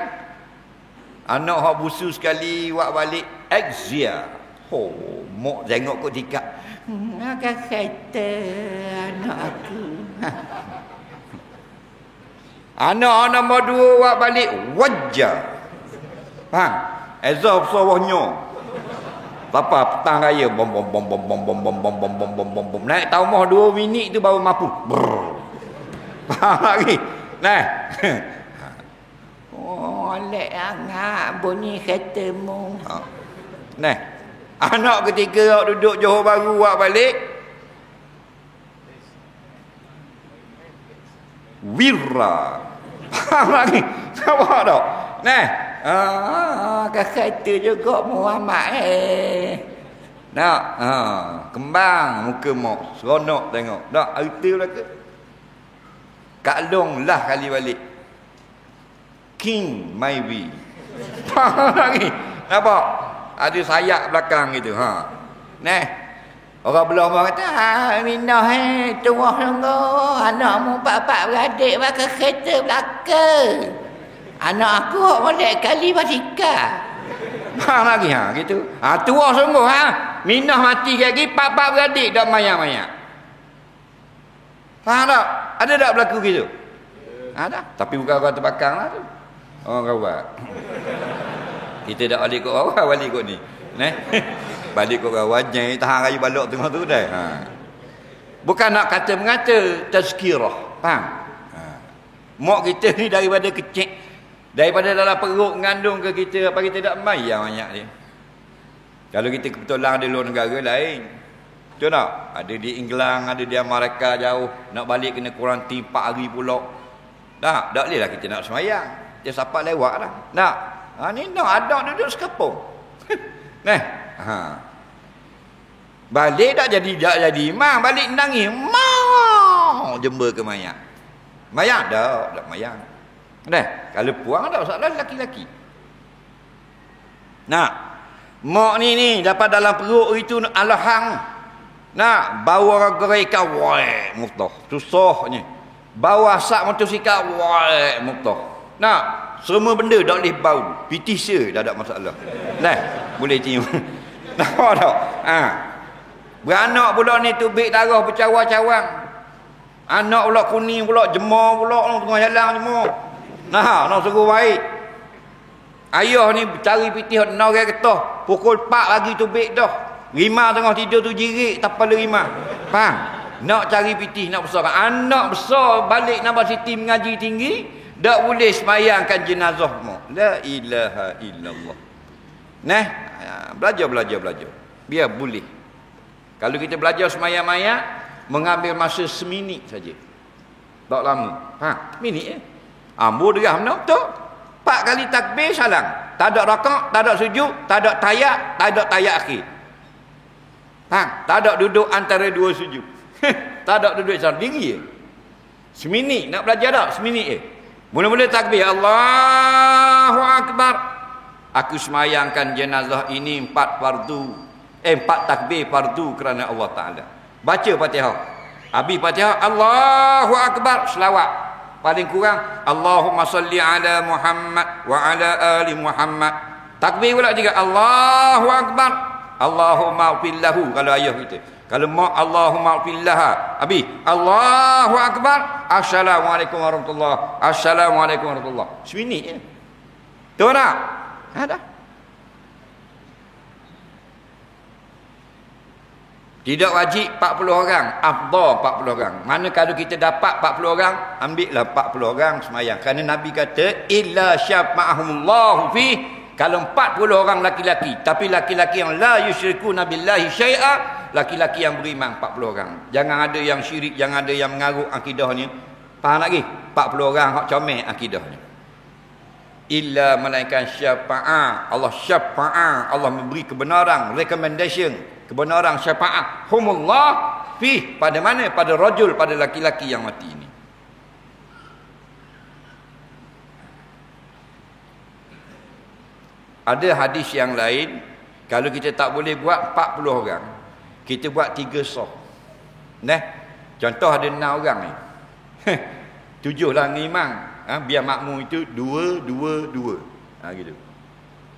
Anak hak busu sekali buat balik exia. Mak tengok kot tikak. Kakak kata anak aku. Anak nombor 2 buat balik wajah. Ezra besarnya. Bapa petang raya bom bom bom bom bom bom bom bom bom bom bom bom bom. Naik taumah 2 minit tu baru mampu. Faham lagi? Nah. Oleh angak bunyi ketemu. Nah. Anak ketiga duduk Johor Bahru buat balik wirra. Faham lagi? Nampak tak? Nah. Kakak itu juga Muhammad nak kembang muka mak seronok tengok tak erti lah ke Kak Long lah kali balik King Maybe. Faham lagi? Nampak? Ada sayap belakang gitu. Nah, orang belah orang kata minah tuah sungguh anakmu 4 beradik pakai kereta belakang. Anak aku molek kali basikal. Faham lagi gitu. Tua sungguh Minah mati lagi 4 beradik dak mayat-mayat. Faham tak? Ada tak berlaku gitu? Ada. Tapi bukan orang terbakang lah tu. Orang kawan. Kita dak balik kok awal balik kok ni. Balik kok kawan nyai tahan kayu balok tengah tu dah. Bukan nak kata mengata tazkirah. Faham? Mak kita ni daripada kecil daripada dalam perut mengandung ke kita apa kita tak bayar banyak dia. Kalau kita kebetulan ada luar negara lain. Betul tak? Ada di England, ada di Amerika jauh. Nak balik kena kuarantin 4 hari pula. Tak boleh lah kita nak semayang. Dia sapat lewat lah. Tak? Ni nak ada duduk sekepung. Balik tak jadi imam. Balik nangis. Mau jember ke mayat. Mayat tak mayang. Kalau puang tak masalah laki-laki. Mak ni dapat dalam perut itu alahang. Bau orang gerai wai muftah. Susahnya. Bau asap motosikal wai muftah. Semua benda tak boleh bau. Pitisa dah ada masalah. Boleh cium. Nampak tak? Beranak pula ni tubik darah bercawang-cawang. Anak pula kuning pula jemur pula tengah jalan jemur. Nak suruh baik. Ayah ni cari pitih nak orang ketah. Pukul 4 lagi tubik dah. Rima tengah tidur tu jirik tak pada rima. Faham? Nak cari pitih nak besar. Anak besar balik Nabah Siti mengaji tinggi, tak boleh semayangkan jenazah mak. La ilaha illallah. Belajar. Biar boleh. Kalau kita belajar semayang mayat, mengambil masa seminit saja. Tak lama. Minit Ambo derah benar betul. 4 kali takbir salam. Tak ada rakaat, tak ada sujud, tak ada tayak, tak ada tayak akhir. Tak ada duduk antara 2 sujud. Tak ada duduk salam diri. Seminit nak belajar tak? Seminit Mula-mula takbir Allahu Akbar. Aku semayangkan jenazah ini 4 fardu. 4 takbir fardu kerana Allah Taala. Baca Fatihah. Habis Fatihah Allahu Akbar selawat. Paling kurang Allahumma salli ala Muhammad wa ala ali Muhammad. Takbir pula juga Allahu Akbar. Allahumma fillahu kalau ayah kita. Kalau mak Allahumma fillaha. Habis Allahu Akbar. Assalamualaikum warahmatullahi. Assalamualaikum warahmatullahi. Seminit je. Tahu tak? Ada. Tidak wajib 40 orang, afdal 40 orang. Mana kalau kita dapat 40 orang, ambillah 40 orang semayang. Kerana Nabi kata, illa syafa'ahumullahu fi. Kalau 40 orang laki-laki, tapi laki-laki yang la yusyrikuna billahi syai'a, laki-laki yang beriman 40 orang. Jangan ada yang syirik, jangan ada yang mengarut akidahnya. Faham lagi? 40 orang hak comel akidahnya. Illa melainkan syafa'ah. Allah syafa'ah. Allah memberi kebenaran, recommendation. Kebenaran syafaat humullah pada mana? Pada rajul, pada laki-laki yang mati ini. Ada hadis yang lain, kalau kita tak boleh buat 40 orang, kita buat 3 saf. Contoh ada 6 orang ni. 7 lah dengan imam. Biar makmum itu 2, 2, 2. Gitu.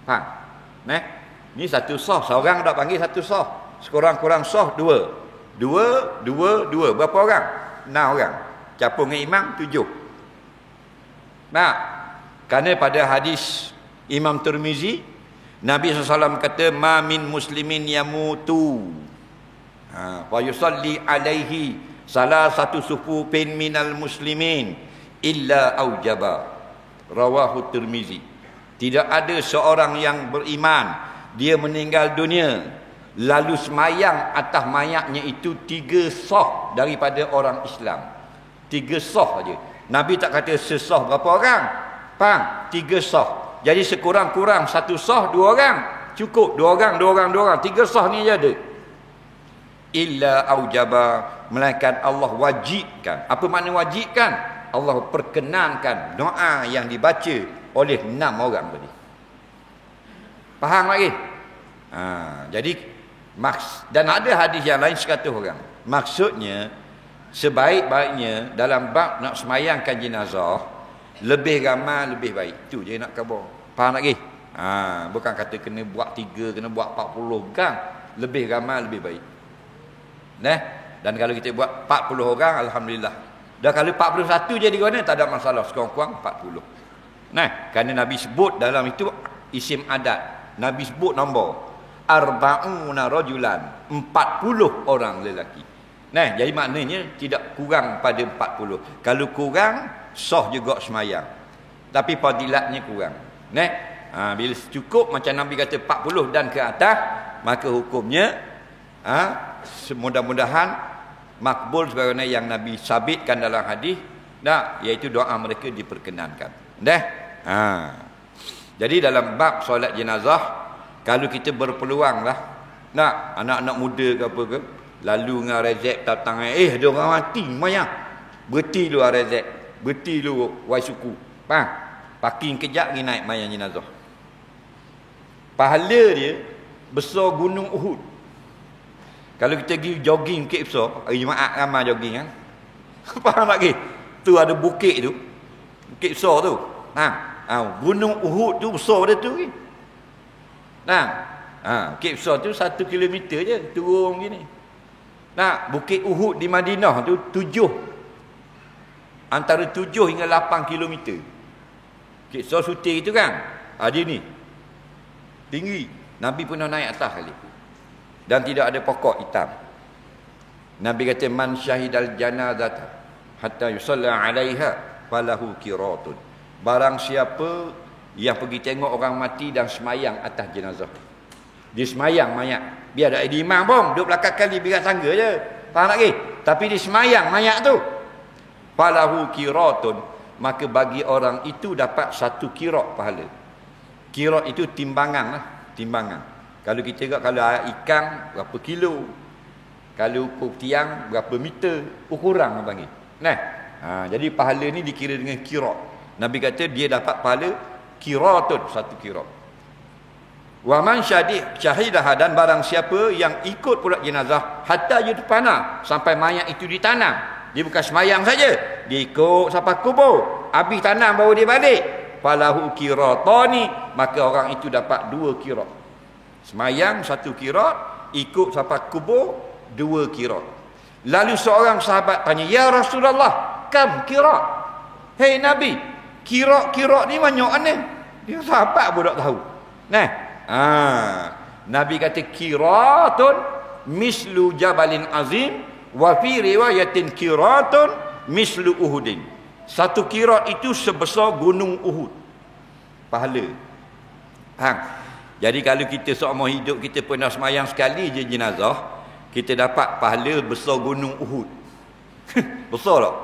Faham? Ni satu saf, seorang dah panggil satu saf. Sekurang-kurang saf 2. 2, 2, 2. Berapa orang? 6 orang. Capung dengan imam 7. Kerana pada hadis Imam Tirmizi, Nabi SAW kata, ma min muslimin yamutu wa yusalli alaihi salah satu sufufin minal muslimin illa aujaba. Rawahu Tirmizi. Tidak ada seorang yang beriman, dia meninggal dunia, lalu semayang atas mayatnya itu 3 saf daripada orang Islam. 3 saf aja. Nabi tak kata sesaf berapa orang. Faham? 3 saf. Jadi sekurang-kurang 1 saf 2 orang. Cukup 2 orang, 2 orang, 2 orang. 3 saf ni je ada. Illa aujaba, melainkan Allah wajibkan. Apa makna wajibkan? Allah perkenankan doa yang dibaca oleh 6 orang tadi. Faham lagi? Jadi dan ada hadis yang lain 100 orang. Maksudnya sebaik-baiknya dalam bab nak semayangkan jenazah, lebih ramai lebih baik. Itu je nak khabar. Faham lagi? Bukan kata kena buat 3, kena buat 40 kan. Lebih ramai lebih baik. Dan kalau kita buat 40 orang, alhamdulillah. Dan kalau 41 jadi mana, tak ada masalah. Sekurang-kurang 40. Kerana Nabi sebut dalam itu isim adat. Nabi sebut nombor arba'una rajulan, 40 orang lelaki. Jadi maknanya tidak kurang pada 40. Kalau kurang, sah juga semayang. Tapi fadilatnya kurang. Bila cukup macam Nabi kata 40 dan ke atas, maka hukumnya mudah-mudahan makbul sebagaimana yang Nabi sabitkan dalam hadis, iaitu doa mereka diperkenankan. Jadi dalam bab solat jenazah, kalau kita berpeluang lah, anak-anak muda ke apa ke, lalu dengan rezek datang, ada orang mati mayang, berhenti dulu rezek, berhenti dulu wai suku, parking kejap pergi naik mayang jenazah. Pahala dia besar gunung Uhud. Kalau kita pergi jogging Bukit Besar, hari Jumaat ramai jogging kan. Faham lagi? Tu ada bukit tu, Bukit Besar tu. Gunung Uhud tu besar pada tu. Bukit Besar tu 1 kilometer je turun gini. Bukit Uhud di Madinah tu 7, antara 7 hingga 8 kilometer. Bukit Besar sutir itu kan. Dia ni tinggi. Nabi pernah naik atas kali. Dan tidak ada pokok hitam. Nabi kata, man syahidal janazata hatta yusalla 'alaiha falahu qiratun. Barang siapa yang pergi tengok orang mati dan semayang atas jenazah. Dia semayang mayat. Biar ada imam pun duduk belakang kali biar tangga je. Faham lagi? Tapi dia semayang mayat tu. Falahu qiratun. Maka bagi orang itu dapat 1 qirat pahala. Qirat itu timbangan lah. Timbangan. Kalau kita tengok, kalau ikan berapa kilo, kalau ukur tiang berapa meter, ukuran panggil. Jadi pahala ni dikira dengan qirat. Nabi kata dia dapat pahala qiratun, 1 qirat. Wa man syahidah, dan barang siapa yang ikut pula jenazah hatta yudfana, sampai mayat itu ditanam. Dia bukan semayang saja, dia ikut sampai kubur, habis tanam baru dia balik. Falahu qiratani, maka orang itu dapat 2 qirat. Semayang 1 qirat, ikut sampai kubur 2 qirat. Lalu seorang sahabat tanya, ya Rasulullah, kam qirat? Hei Nabi, qirat ni banyak mana? Dia sahabat pun tak tahu. Nabi kata qiratun mislu jabalin azim, wa fi riwayatin qiratun mislu uhudin. 1 qirat itu sebesar gunung Uhud. Pahala. Jadi kalau kita seumur hidup kita pernah semayang sekali je jenazah, kita dapat pahala besar gunung Uhud. Besar tak?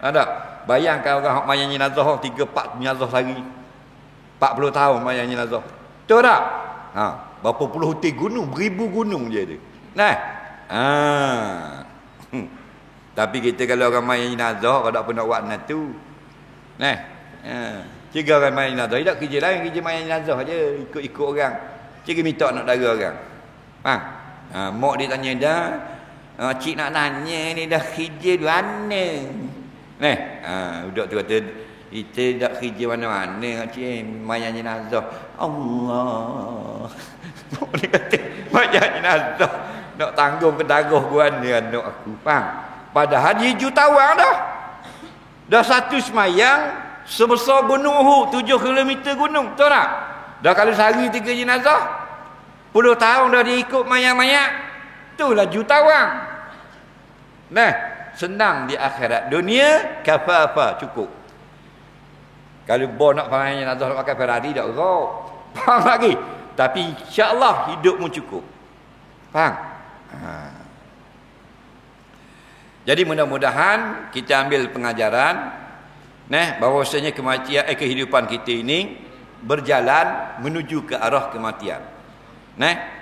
Ada. Bayangkan orang mayang jenazah 3-4 jenazah sehari. 40 tahun mayang jenazah. Betul tak? Berapa puluh huti gunung, beribu gunung je ada. Tapi kita kalau orang main jenazah, kalau tak pun nak buat tu. Nah. Tiga orang main jenazah, tak kerja lain, kerja main jenazah je, ikut-ikut orang. Cikgu minta nak dara orang. Faham? Mak dia tanya dah, cik nak nanya ni dah kerja di mana? Nah, budak tu kata, kita tak kerja mana-mana, cik, main jenazah. Allah. Mak dia kata, main jenazah. Nak tanggung kedagoh buan dia anak aku. Faham? Padahal dia jutawan dah. Dah satu semayang sebesar gunung Uhud, 7 km gunung. Tahu tak? Dah kalau sehari 3 jenazah, 10 tahun dah dia ikut mayat-mayat. Itulah jutawan. Nah, senang di akhirat. Dunia kafafa, cukup. Kalau bos nak pakai jenazah nak pakai Ferrari tak gerak. Faham lagi? Tapi insya-Allah hidupmu cukup. Faham? Jadi mudah-mudahan kita ambil pengajaran bahawasanya kematian kehidupan kita ini berjalan menuju ke arah kematian.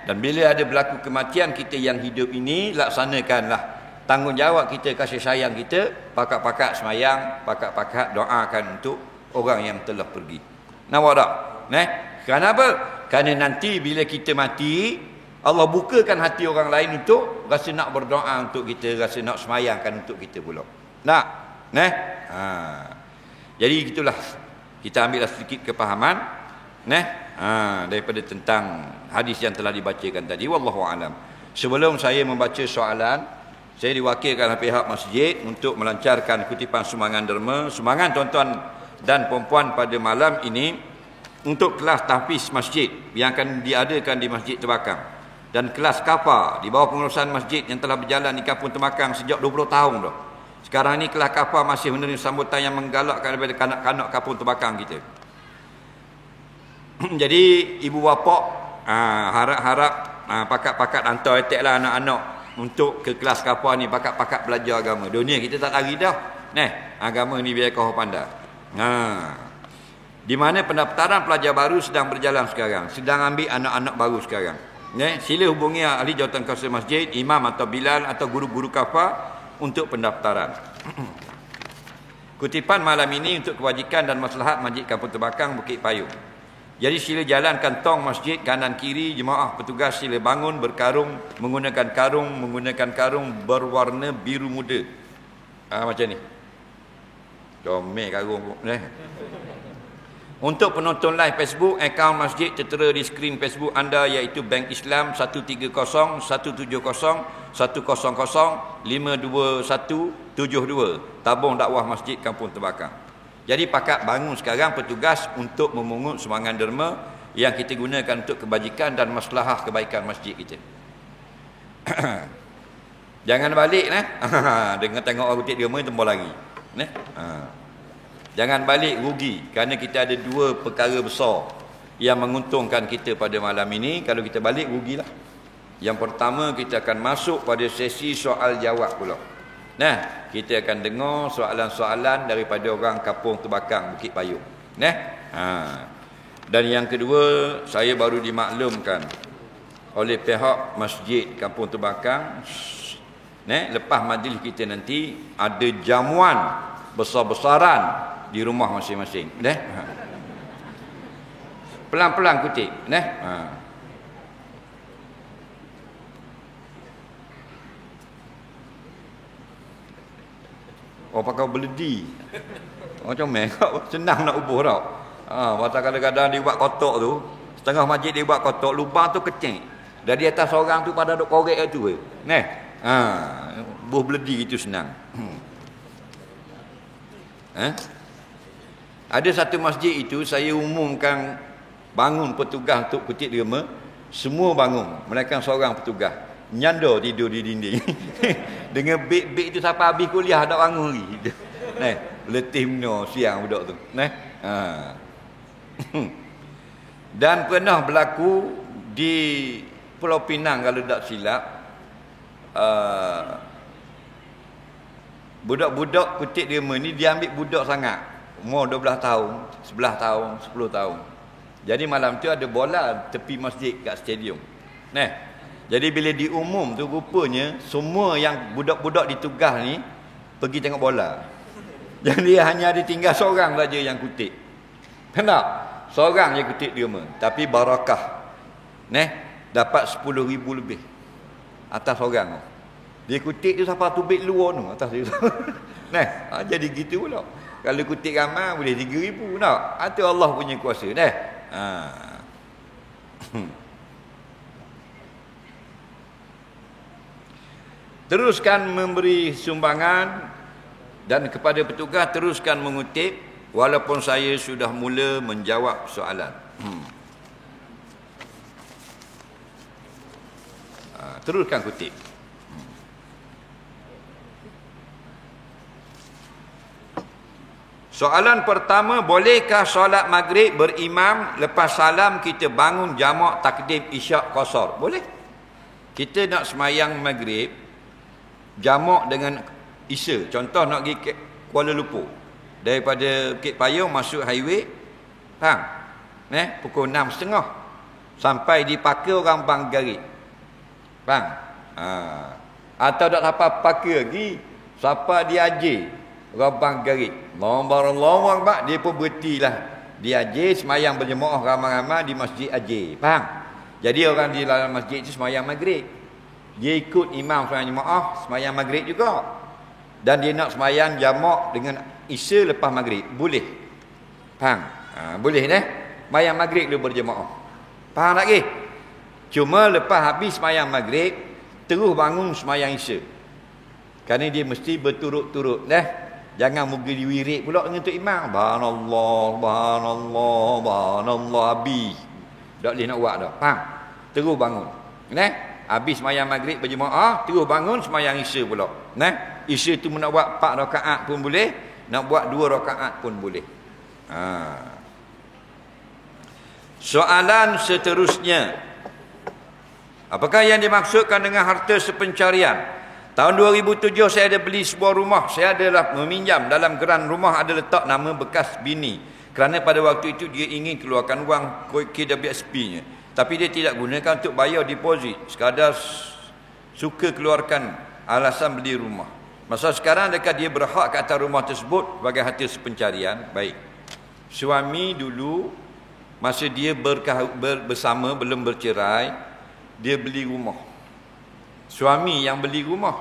Dan bila ada berlaku kematian, kita yang hidup ini laksanakanlah tanggungjawab kita, kasih sayang kita, pakat-pakat semayang, pakat-pakat doakan untuk orang yang telah pergi. Nampak tak? Kenapa? Kerana nanti bila kita mati, Allah bukakan hati orang lain untuk rasa nak berdoa untuk kita, rasa nak semayangkan untuk kita pula. Nak? Jadi itulah, kita ambillah sedikit kepahaman daripada tentang hadis yang telah dibacakan tadi. Wallahu alam. Sebelum saya membaca soalan, saya diwakilkan oleh pihak masjid untuk melancarkan kutipan sumbangan derma. Sumbangan tuan-tuan dan puan-puan pada malam ini untuk kelas tahfiz masjid yang akan diadakan di Masjid Terbakang, dan kelas kafar di bawah pengurusan masjid yang telah berjalan di Kampung Terbakang sejak 20 tahun dah. Sekarang ni kelas kafar masih menerima sambutan yang menggalakkan daripada kanak-kanak Kampung Terbakang kita. Jadi ibu bapa harap-harap pakat-pakat hantar eteklah anak-anak untuk ke kelas kafar ni, pakat-pakat belajar agama. Dunia kita tak lari dah. Agama ni biar kau pandai. Di mana pendaftaran pelajar baru sedang berjalan sekarang, sedang ambil anak-anak baru sekarang. Sila hubungi ahli jawatan kawasan masjid, imam atau bilal atau guru-guru kafar untuk pendaftaran. Kutipan malam ini untuk kebajikan dan maslahat Masjid Kampung Terbakang Bukit Payung. Jadi sila jalankan tong masjid kanan kiri, jemaah petugas sila bangun berkarung menggunakan karung berwarna biru muda. Macam ni. Comel karung. Untuk penonton live Facebook, akaun masjid tertera di skrin Facebook anda, iaitu Bank Islam 130-170-100-52172, tabung dakwah Masjid Kampung Terbakang. Jadi pakat bangun sekarang petugas untuk memungut sumbangan derma yang kita gunakan untuk kebajikan dan maslahah kebaikan masjid kita. Jangan balik dengan tengok orang kutip derma tembak lagi. Jangan balik rugi, kerana kita ada 2 perkara besar yang menguntungkan kita pada malam ini. Kalau kita balik, rugilah. Yang pertama, kita akan masuk pada sesi soal jawab pula. Kita akan dengar soalan-soalan daripada orang Kampung Terbakang Bukit Payung. Dan yang kedua, saya baru dimaklumkan oleh pihak Masjid Kampung Terbakang, lepas majlis kita nanti ada jamuan besar-besaran di rumah masing-masing. Pelan-pelan kutip. Pakai beledi. Macam senang nak ubuh tau. Pasal kadang-kadang dia buat kotak tu, setengah masjid dia buat kotak, lubang tu kecil. Dari atas orang tu pada duk korek tu. Buh beledi itu senang. Ada satu masjid itu saya umumkan bangun petugas untuk kutip derma, semua bangun, melainkan seorang petugas nyanda tidur di dinding. Dengan beg-beg itu sampai habis kuliah tak bangun lagi. Letih benar siang budak tu. Dan pernah berlaku di Pulau Pinang kalau tak silap, budak-budak kutip derma ni dia ambil budak sangat. Umur 12 tahun, 11 tahun, 10 tahun. Jadi malam tu ada bola tepi masjid kat stadium. Jadi bila diumum tu rupanya semua yang budak-budak ditugas ni pergi tengok bola. Jadi hanya ada tinggal seorang saja yang kutip. Kenapa? Seorang je kutip derma. Tapi barakah. Dapat 10,000 lebih. Atas seorang tu. Dia kutip tu sampai tubik luar tu atas dia. Jadi gitu pula. Kalau kutip ramai boleh 3,000 tak? Itu Allah punya kuasa. Teruskan memberi sumbangan dan kepada petugas teruskan mengutip walaupun saya sudah mula menjawab soalan. Teruskan kutip. Soalan pertama, bolehkah solat maghrib berimam lepas salam kita bangun jamak takdim isyak qasar? Boleh. Kita nak semayang maghrib jamak dengan isya. Contoh nak pergi Kuala Lumpur. Daripada Bukit Payung masuk highway. Faham? Pukul 6.30. Sampai di Paka orang bang garit. Faham? Atau tak sampai Paka lagi. Sampai di Aceh. Orang bang garit. Allahu Akbar. Dia pun berhentilah. Di Aceh semayang berjemaah ramai-ramai di Masjid Aceh. Faham? Jadi orang di dalam masjid itu semayang maghrib. Dia ikut imam semayang jemaah, semayang maghrib juga. Dan dia nak semayang jamak dengan isya lepas maghrib. Boleh. Faham? Boleh semayang maghrib dia berjemaah. Faham tak ke? Cuma lepas habis semayang maghrib, terus bangun semayang isya. Kerana dia mesti berturut-turut. Jangan mungkin diwirik pula dengan tu imam. Subhanallah, subhanallah, subhanallah, habis. Tak boleh nak buat dah. Faham? Terus bangun. Habis semayang maghrib berjemaah, terus bangun semayang isya pula. Isya tu nak buat 4 rakaat pun boleh, nak buat 2 rakaat pun boleh. Soalan seterusnya. Apakah yang dimaksudkan dengan harta sepencarian? Tahun 2007 saya ada beli sebuah rumah. Saya adalah meminjam, dalam geran rumah ada letak nama bekas bini. Kerana pada waktu itu dia ingin keluarkan wang KWSP-nya. Tapi dia tidak gunakan untuk bayar deposit. Sekadar suka keluarkan alasan beli rumah. Masa sekarang adakah dia berhak ke atas rumah tersebut sebagai harta sepencarian? Baik. Suami dulu masa dia bersama belum bercerai, dia beli rumah. Suami yang beli rumah.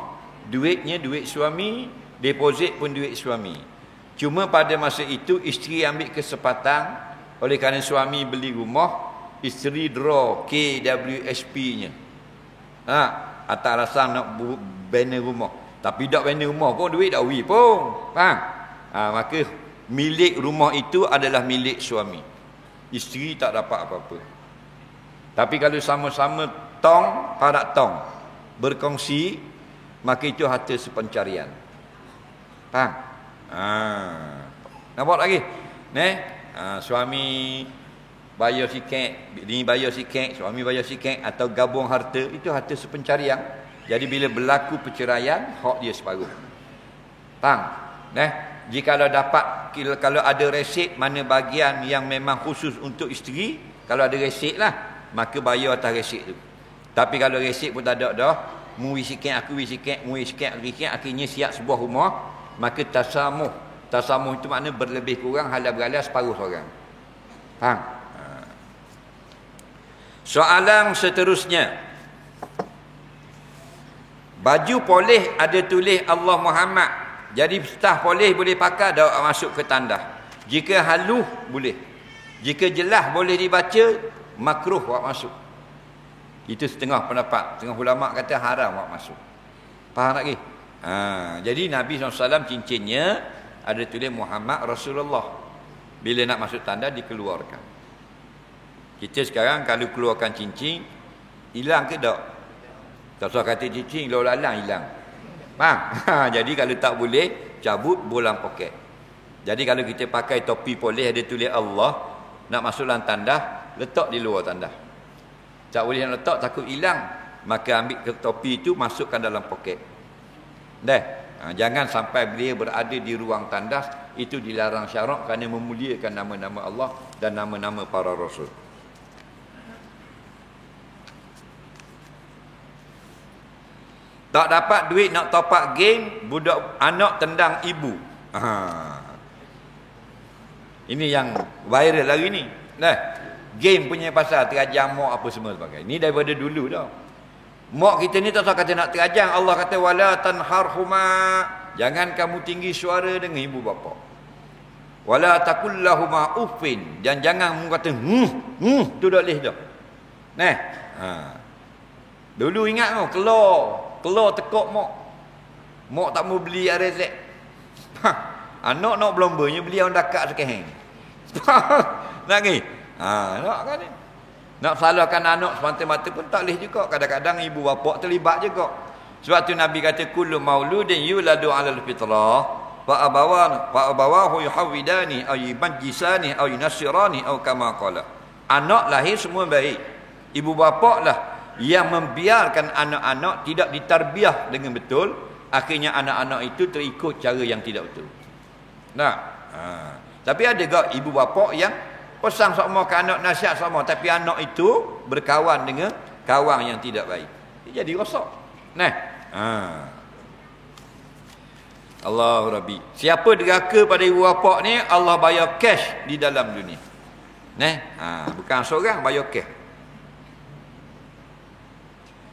Duitnya duit suami, deposit pun duit suami. Cuma pada masa itu isteri ambil kesempatan, oleh kerana suami beli rumah, isteri draw KWSP-nya. Atas alasan nak banner rumah. Tapi tak banner rumah pun duit dah wi pun. Faham? Maka milik rumah itu adalah milik suami. Isteri tak dapat apa-apa. Tapi kalau sama-sama tong, parak tong, berkongsi, maka itu harta sepencarian. Faham? Nampak lagi? Suami bayar sikit, bini bayar sikit, suami bayar sikit, atau gabung harta, itu harta sepencarian. Jadi bila berlaku perceraian, hak dia separuh. Faham? Jika dapat, kalau ada resit mana bagian yang memang khusus untuk isteri, kalau ada resit lah, maka bayar atas resit tu. Tapi kalau resit pun tak ada dah, mu sikit, aku sikit, mu sikit, aku sikit, akhirnya siap sebuah rumah, maka tasamuh. Tasamuh itu makna berlebih kurang, halal berhalal separuh seorang. Faham? Soalan seterusnya. Baju polis ada tulis Allah Muhammad. Jadi staf polis boleh pakai, dah masuk ke tandas. Jika halus boleh. Jika jelas boleh dibaca, makruh buat masuk. Itu setengah pendapat. Setengah ulama kata haram buat masuk. Faham tak ke? Jadi Nabi SAW cincinnya ada tulis Muhammad Rasulullah. Bila nak masuk tandas dikeluarkan. Kita sekarang kalau keluarkan cincin, hilang ke tak? Tak usah kata cincin, lalu lalang hilang. Faham? Jadi kalau tak boleh, cabut bolang poket. Jadi kalau kita pakai topi polis ada tulis Allah, nak masuk dalam tandas, letak di luar tandas. Tak boleh nak letak, takut hilang. Maka ambil ke topi itu, masukkan dalam poket. Jangan sampai dia berada di ruang tandas, itu dilarang syarak kerana memuliakan nama-nama Allah dan nama-nama para rasul. Tak dapat duit nak top up game, budak anak tendang ibu. Ini yang viral hari ni. Nah, game punya pasal terajang mak apa semua sebagainya. Ni daripada dulu dah. Mak kita ni tak usah kata nak terajang. Allah kata wala tanharhuma. Jangan kamu tinggi suara dengan ibu bapa. Wala takullahuma uffin. Dan jangan kamu kata tu dah leh dah. Nah. Dulu ingat kau kelor tekuk mak. Mak tak mau beli RZ. Anak nak belombanya beli orang dakat sekeheng. Nak ni? Nak kan ni? Nak salahkan anak semata-mata pun tak boleh juga. Kadang-kadang ibu bapa terlibat juga. Sebab tu Nabi kata kullu mauludin yuladu 'alal fitrah fa abawahu yuhawidani aw yumajjisani aw yunasirani aw kama qala. Anak lahir semua baik. Ibu bapa lah yang membiarkan anak-anak tidak ditarbiah dengan betul, akhirnya anak-anak itu terikut cara yang tidak betul. Nah, tapi ada gak ibu bapa yang pesan sama ke anak, nasihat sama, tapi anak itu berkawan dengan kawan yang tidak baik. Dia jadi rosak. Nah, Allahu Rabbi. Siapa deraka pada ibu bapa ni, Allah bayar cash di dalam dunia. Nah, bukan seorang bayar cash.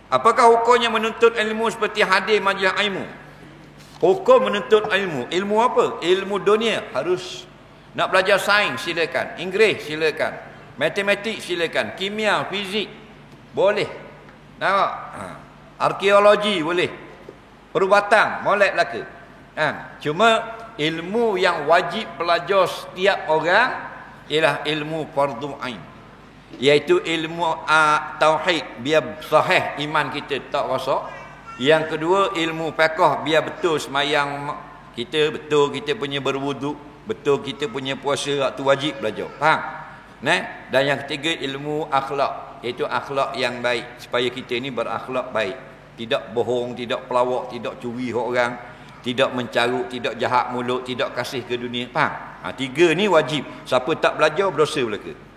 Apakah hukumnya menuntut ilmu seperti hadir majlis ilmu? Hukum menuntut ilmu. Ilmu apa? Ilmu dunia. Harus nak belajar sains, silakan. Inggeris, silakan. Matematik, silakan. Kimia, fizik, boleh. Nampak? Arkeologi, boleh. Perubatan, molek belaka. Cuma ilmu yang wajib belajar setiap orang ialah ilmu fardu ain. Iaitu ilmu tauhid, biar sahih iman kita tak rosak. Yang kedua ilmu fiqh, biar betul semayang kita, betul kita punya berwuduk, betul kita punya puasa, waktu wajib belajar. Faham? Dan yang ketiga ilmu akhlak, iaitu akhlak yang baik, supaya kita ni berakhlak baik, tidak bohong, tidak pelawak, tidak curi hak orang, tidak mencarut, tidak jahat mulut, tidak kasih ke dunia. Faham? Tiga ni wajib. Siapa tak belajar berdosa belaka.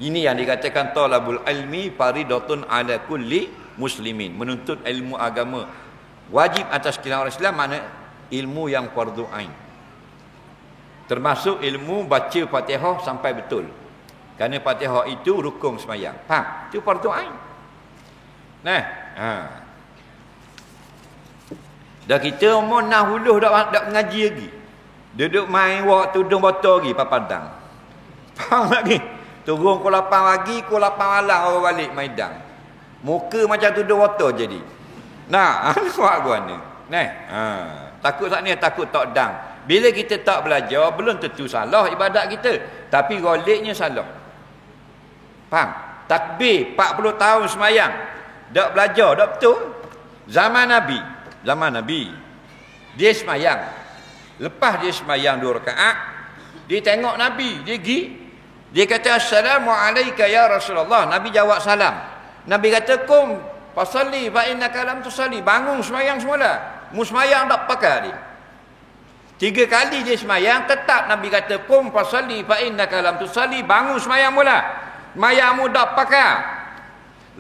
Ini yang dikatakan talabul ilmi faridatun ala kulli muslimin. Menuntut ilmu agama wajib atas setiap orang Islam, mana ilmu yang fardu ain. Termasuk ilmu baca Fatihah sampai betul. Kerana Fatihah itu rukun sembahyang. Faham? Itu fardu ain. Dah kita umur 60 dak ngaji lagi. Duduk main waktu tudung botol lagi Padang. Faham lagi? Turun pukul 8 pagi, pukul 8 malam orang balik Maidang. Muka macam tudung botol jadi. Nah, buat guna. Takut saat ni, takut tak dang. Bila kita tak belajar, belum tentu salah ibadat kita. Tapi goliknya salah. Faham? Takbir 40 tahun semayang. Tak belajar, tak betul. Zaman Nabi. Dia semayang. Lepas dia semayang 2 rakaat, dia tengok Nabi, dia pergi. Dia kata assalamualaikum ya Rasulullah. Nabi jawab salam. Nabi kata kum fasalli fa innaka lam tusalli. Bangun semayang semula. Mu semayang tak pakai dia. 3 kali dia semayang, tetap Nabi kata kum fasalli fa innaka lam tusalli. Bangun semayang mula. Semayangmu tak pakai.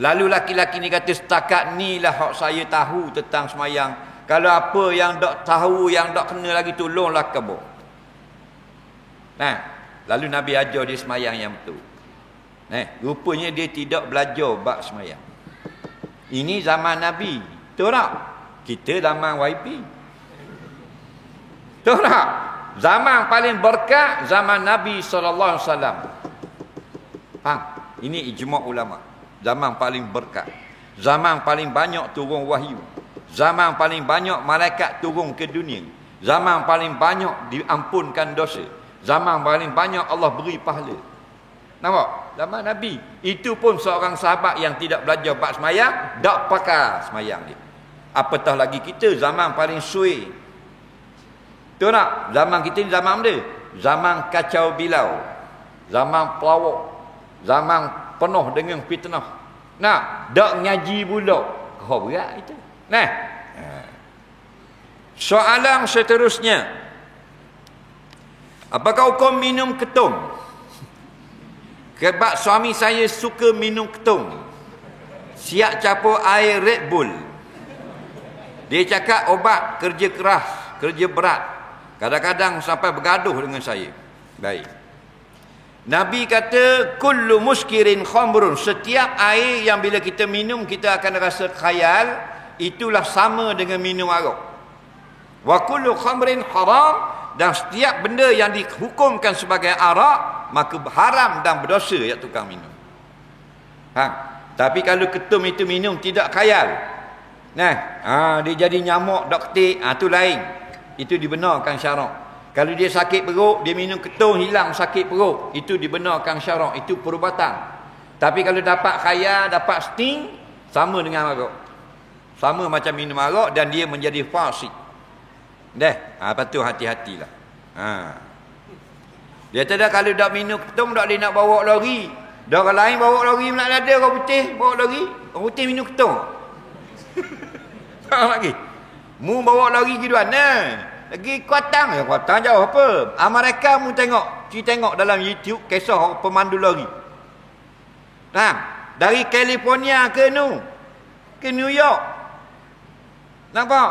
Lalu laki-laki ni kata setakat ni lah hak saya tahu tentang semayang. Kalau apa yang tak tahu, yang tak kena lagi, tolonglah kabur. Lalu Nabi ajar dia semayang yang betul. Rupanya dia tidak belajar bab semayang. Ini zaman Nabi. Betul tak? Kita zaman YP. Betul tak? Zaman paling berkat zaman Nabi SAW. Faham? Ini ijma' ulama. Zaman paling berkat. Zaman paling banyak turun wahyu. Zaman paling banyak malaikat turun ke dunia. Zaman paling banyak diampunkan dosa. Zaman paling banyak Allah beri pahala. Nampak? Zaman Nabi. Itu pun seorang sahabat yang tidak belajar bab semayang, tak pakai semayang dia. Apatah lagi kita, zaman paling suai. Betul tak? Zaman kita ni zaman mana? Zaman kacau bilau. Zaman pelawak. Zaman penuh dengan fitnah. Tak ngaji pula. Kau berat itu. Soalan seterusnya. Apakah hukum minum ketum? Sebab suami saya suka minum ketum. Siap campur air Red Bull. Dia cakap obat kerja keras, kerja berat. Kadang-kadang sampai bergaduh dengan saya. Baik. Nabi kata kullu muskirin khamrun, setiap air yang bila kita minum kita akan rasa khayal, itulah sama dengan minum arak. Wa kullu khamrin haram, dan setiap benda yang dihukumkan sebagai arak maka haram dan berdosa ya tukang minum. Tapi kalau ketum itu minum tidak khayal, dia jadi nyamuk doktik, tu lain. Itu dibenarkan syarak. Kalau dia sakit perut, dia minum ketum hilang sakit perut, itu dibenarkan syarak, itu perubatan. Tapi kalau dapat khayal, dapat sting, sama dengan arak. Sama macam minum arak dan dia menjadi fasik. Lepas tu hati-hatilah. Dia tak ada kalau dak minum ketum tak boleh nak bawa lori. Dah orang lain bawa lori nak ada orang putih bawa lori, orang putih minum ketum. Tak lagi. Mu bawa lori gitu mana? Lagi Kuantan, Kuantan jauh apa? Amerika mu tengok dalam YouTube kisah pemandu lori. Dari California ke New York. Nampak?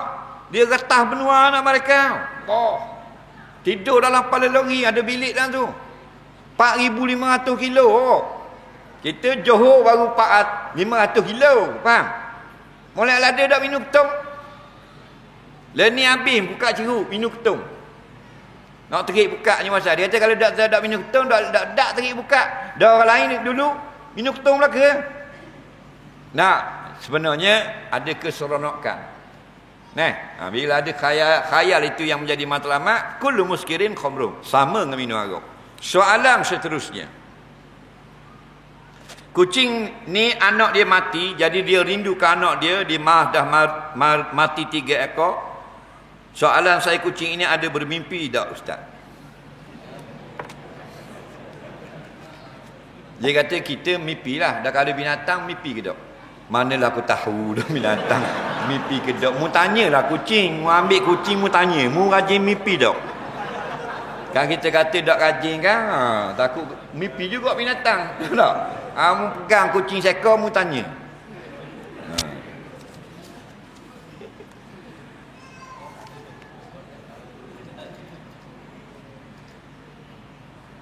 Dia getah benua nak mereka. Tidur dalam kepala lori, ada bilik dalam tu. 4,500 kilo. Kita Johor baru 500 kilo. Faham? Mulai ada dak minum ketum. Leni habis buka ceruk minum ketum. Nak terik buka ni masa. Dia kata kalau dak minum ketum dak terik buka. Dah orang lain dulu minum ketum belaka. Sebenarnya ada keseronokan. Bila ada khayal itu yang menjadi matlamat, kullu muskirin khamrun, sama dengan minum arak. Soalan seterusnya. Kucing ni anak dia mati, jadi dia rindukan anak dia, dah mati 3 ekor. Soalan saya, kucing ini ada bermimpi tak Ustaz? Dia kata kita mimpi lah. Dah kalau binatang mimpi ke tak? Manalah aku tahu dah binatang mimpi ke tak? Mu tanyalah kucing, mu ambil kucing mu tanya, mu rajin mimpi tak? Kan kita kata tak rajin kan, takut mimpi juga binatang. Tak? Mu pegang kucing seekor mu tanya.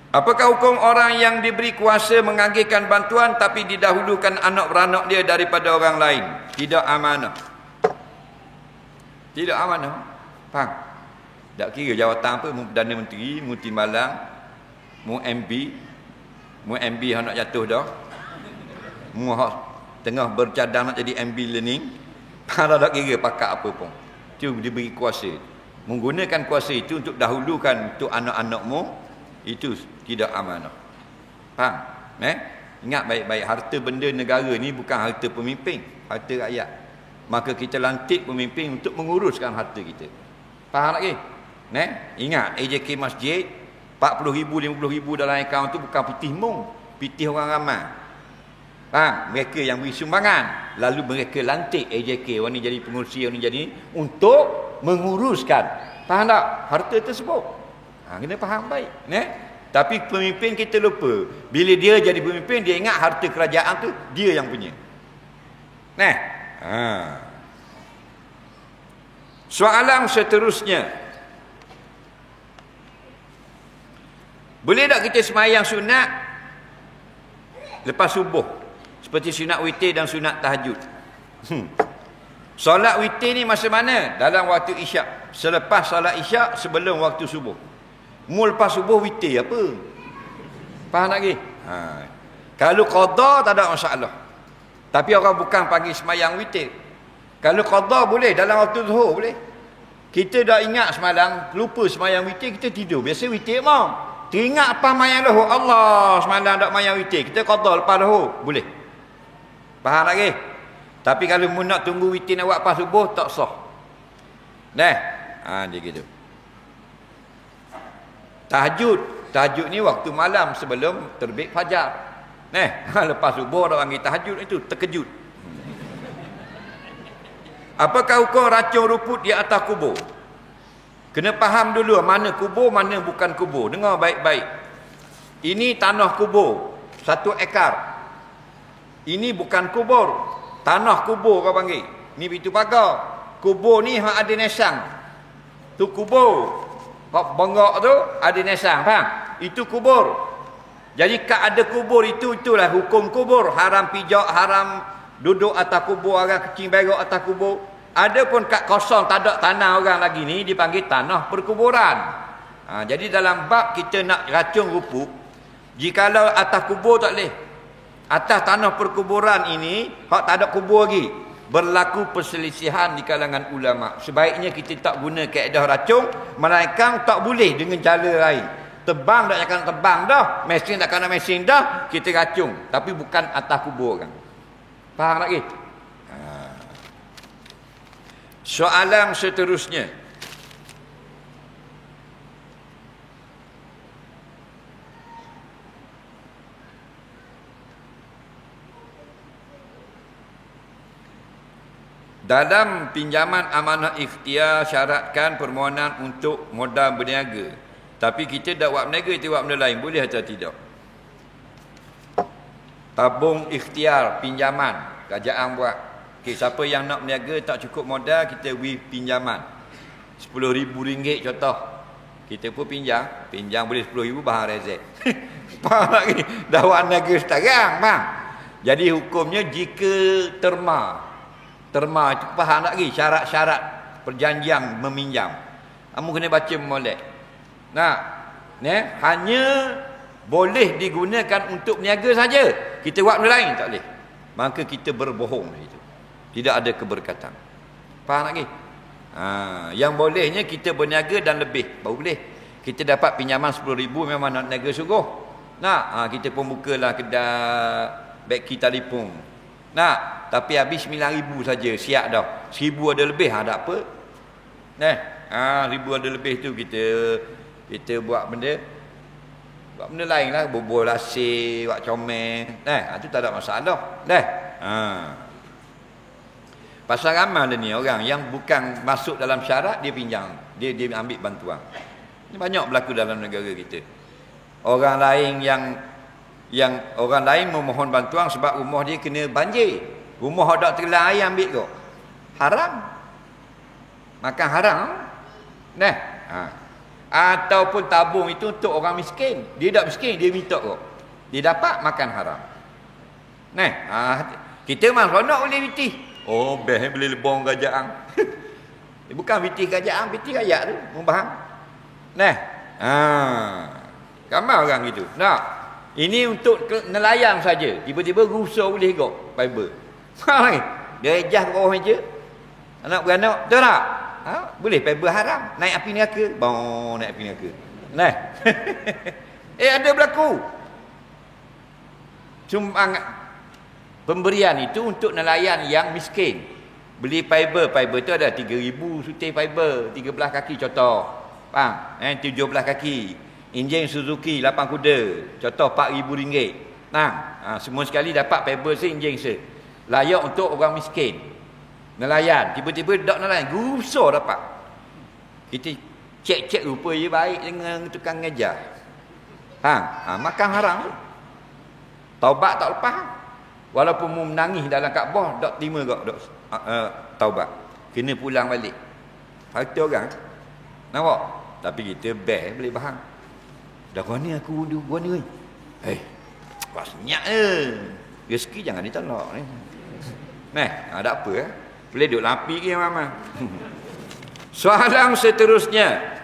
Apakah hukum orang yang diberi kuasa mengagihkan bantuan tapi didahulukan anak beranak dia daripada orang lain? Tidak amanah. Tidak amanah. Faham? Tak kira jawatan apa, mu Perdana Menteri, mu Timbalang, mu MB nak jatuh dah. Mu tengah bercadang nak jadi MB learning. Pada tak kira pakak apa pun. Itu diberi kuasa. Menggunakan kuasa itu untuk dahulukan untuk anak-anakmu, itu tidak amanah. Faham? Ingat baik-baik, harta benda negara ni bukan harta pemimpin, harta rakyat. Maka kita lantik pemimpin untuk menguruskan harta kita. Faham lagi? Ingat AJK masjid 40,000 50,000 dalam akaun tu bukan pitih mung, pitih orang ramai. Faham? Mereka yang beri sumbangan, lalu mereka lantik AJK, orang ni jadi pengurusi, orang ni jadi untuk menguruskan. Faham tak? Harta tersebut. Kena faham baik. Tapi pemimpin kita lupa. Bila dia jadi pemimpin, dia ingat harta kerajaan tu dia yang punya. Soalan seterusnya. Boleh tak kita semayang sunat lepas subuh? Seperti sunat witir dan sunat tahajud. Solat witir ni masa mana? Dalam waktu isyak. Selepas solat isyak, sebelum waktu subuh. Lepas subuh witir apa? Faham lagi? Kalau qada tak ada masalah. Tapi orang bukan panggil semayang witir. Kalau qada boleh, dalam waktu zuhur boleh. Kita dah ingat semalam, lupa semayang witir, kita tidur. Biasa witir mau. Teringat apa mayang zuhur, Allah semalam tak mayang witir, kita qada lepas zuhur, boleh. Faham lagi? Tapi kalau mu nak tunggu witir nak buat lepas subuh, tak sah. Dia gitu. Tahajud ni waktu malam sebelum terbit fajar. Lepas subuh orang panggil tahajud, itu terkejut. Apakah hukum racun rumput di atas kubur? Kena faham dulu mana kubur, mana bukan kubur. Dengar baik-baik. Ini tanah kubur 1 ekar. Ini bukan kubur, tanah kubur kau panggil. Ni pintu pagar. Kubur ni hak ada nesang. Tu kubur. Hak bengok tu ada nesang, faham? Itu kubur. Jadi kad ada kubur itulah hukum kubur. Haram pijak, haram duduk atas kubur, orang kecing berak atas kubur. Ada pun kad kosong, tak ada tanah orang lagi ni, dipanggil tanah perkuburan. Jadi dalam bab kita nak racun rupuk, jikalau atas kubur tak boleh. Atas tanah perkuburan ini, hak tak ada kubur lagi, berlaku perselisihan di kalangan ulama. Sebaiknya kita tak guna kaedah racun, melainkan tak boleh dengan cara lain. Tebang tak akan tebang dah, mesin tak kena mesin dah, kita racun. Tapi bukan atas kubur kan. Faham lagi? Soalan seterusnya. Dalam pinjaman amanah ikhtiar syaratkan permohonan untuk modal berniaga. Tapi kita dah buat berniaga, kita buat benda lain. Boleh atau tidak? Tabung ikhtiar pinjaman kerajaan buat. Okay, siapa yang nak berniaga tak cukup modal, kita beri pinjaman RM10,000 contoh. Kita pun pinjam boleh RM10,000 bahan rezek. Faham lagi? Dah buat berniaga sekarang, faham? Jadi hukumnya jika terma itu faham lagi syarat-syarat perjanjian meminjam. Kamu kena baca molek. Hanya boleh digunakan untuk berniaga saja. Kita buat benda lain tak boleh. Maka kita berbohong itu. Tidak ada keberkatan. Faham lagi? Yang bolehnya kita berniaga dan lebih baru boleh. Kita dapat pinjaman RM10,000 memang nak berniaga sungguh. Kita pun bukalah kedai beki telefon. Tapi habis RM9,000 saja, siap dah. RM1,000 ada lebih, tak apa. RM1,000 ada lebih tu kita buat benda lain lah, bubur lasir, buat comel. Tu tak ada masalah. Pasal ramai ada ni orang yang bukan masuk dalam syarat, dia pinjam, dia ambil bantuan. Ini banyak berlaku dalam negara kita. Orang lain yang orang lain memohon bantuan sebab rumah dia kena banjir. Rumah ada tergelam air, ambil kau. Haram. Makan haram. Ataupun tabung itu untuk orang miskin. Dia tak miskin, dia minta kau. Dia dapat makan haram. Kita mah seronok boleh bitih. Oh, best boleh lebong kerajaan. Bukan bitih kerajaan, bitih rakyat tu. Membahang. Ramai orang gitu. Ini untuk nelayan saja. Tiba-tiba rusak boleh kau fiber. Dia ejah ke bawah meja. Anak beranak, betul tak? Boleh fiber haram. Naik api neraka. Naik api neraka. Ada berlaku. Pemberian itu untuk nelayan yang miskin. Beli fiber tu ada 3,000 sutir fiber, 13 kaki contoh. Faham? 17 kaki. Enjin Suzuki 8 kuda, contoh RM4,000. Semua sekali dapat fiber enjin layak untuk orang miskin. Nelayan, tiba-tiba dak nelayan, gusar dapat. Kita cek rupa dia baik dengan tukang ngajar. Makan haram tu. Taubat tak lepas. Walaupun mu menangis dalam Kaabah, dak terima kau dak taubat. Kena pulang balik. Harta orang. Nampak? Tapi kita best boleh faham. Dah kau ni aku duduk gua ni. Banyak rezeki jangan ditolak ni. Tak apa boleh duduk lapi ke mama. Soalan seterusnya.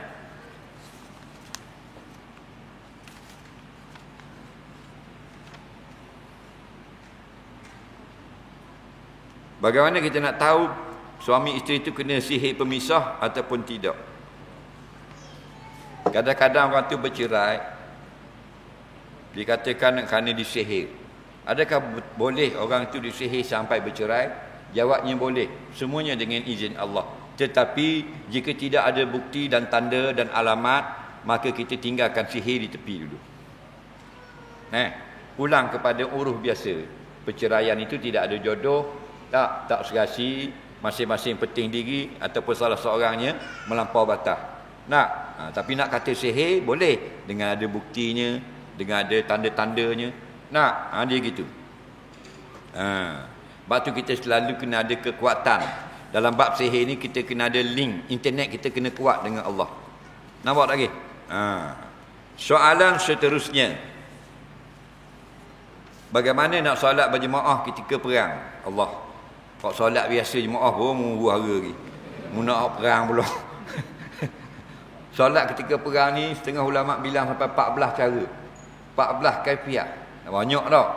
Bagaimana kita nak tahu suami isteri itu kena sihir pemisah ataupun tidak? Kadang-kadang orang tu bercerai, dikatakan kerana disihir. Adakah boleh orang itu disihir sampai bercerai? Jawabnya boleh. Semuanya dengan izin Allah. Tetapi jika tidak ada bukti dan tanda dan alamat, maka kita tinggalkan sihir di tepi dulu. Pulang kepada uruf biasa. Perceraian itu tidak ada jodoh, tak serasi, masing-masing penting diri ataupun salah seorangnya melampau batas. Tapi nak kata sihir boleh dengan ada buktinya, dengan ada tanda-tandanya. Dia gitu. Sebab tu kita selalu kena ada kekuatan Dalam bab sihir ni kita kena ada link internet, kita kena kuat dengan Allah. Nampak lagi? Soalan seterusnya, bagaimana nak solat berjemaah ketika perang? Allah. Kau solat biasa jemaah pun huru hara lagi. Mu nak perang pula. Solat ketika perang ni setengah ulama bilang sampai 14 cara. 14 kaifiat. Banyak tak?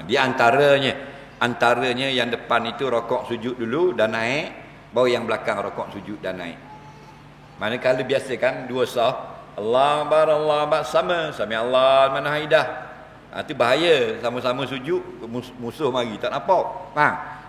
Di antaranya yang depan itu rokok sujud dulu dan naik, baru yang belakang rokok sujud dan naik. Manakala biasa kan dua sah, Allah Akbar sama, sami Allah man hamidah. Itu bahaya, sama-sama sujud musuh mari tak nampak.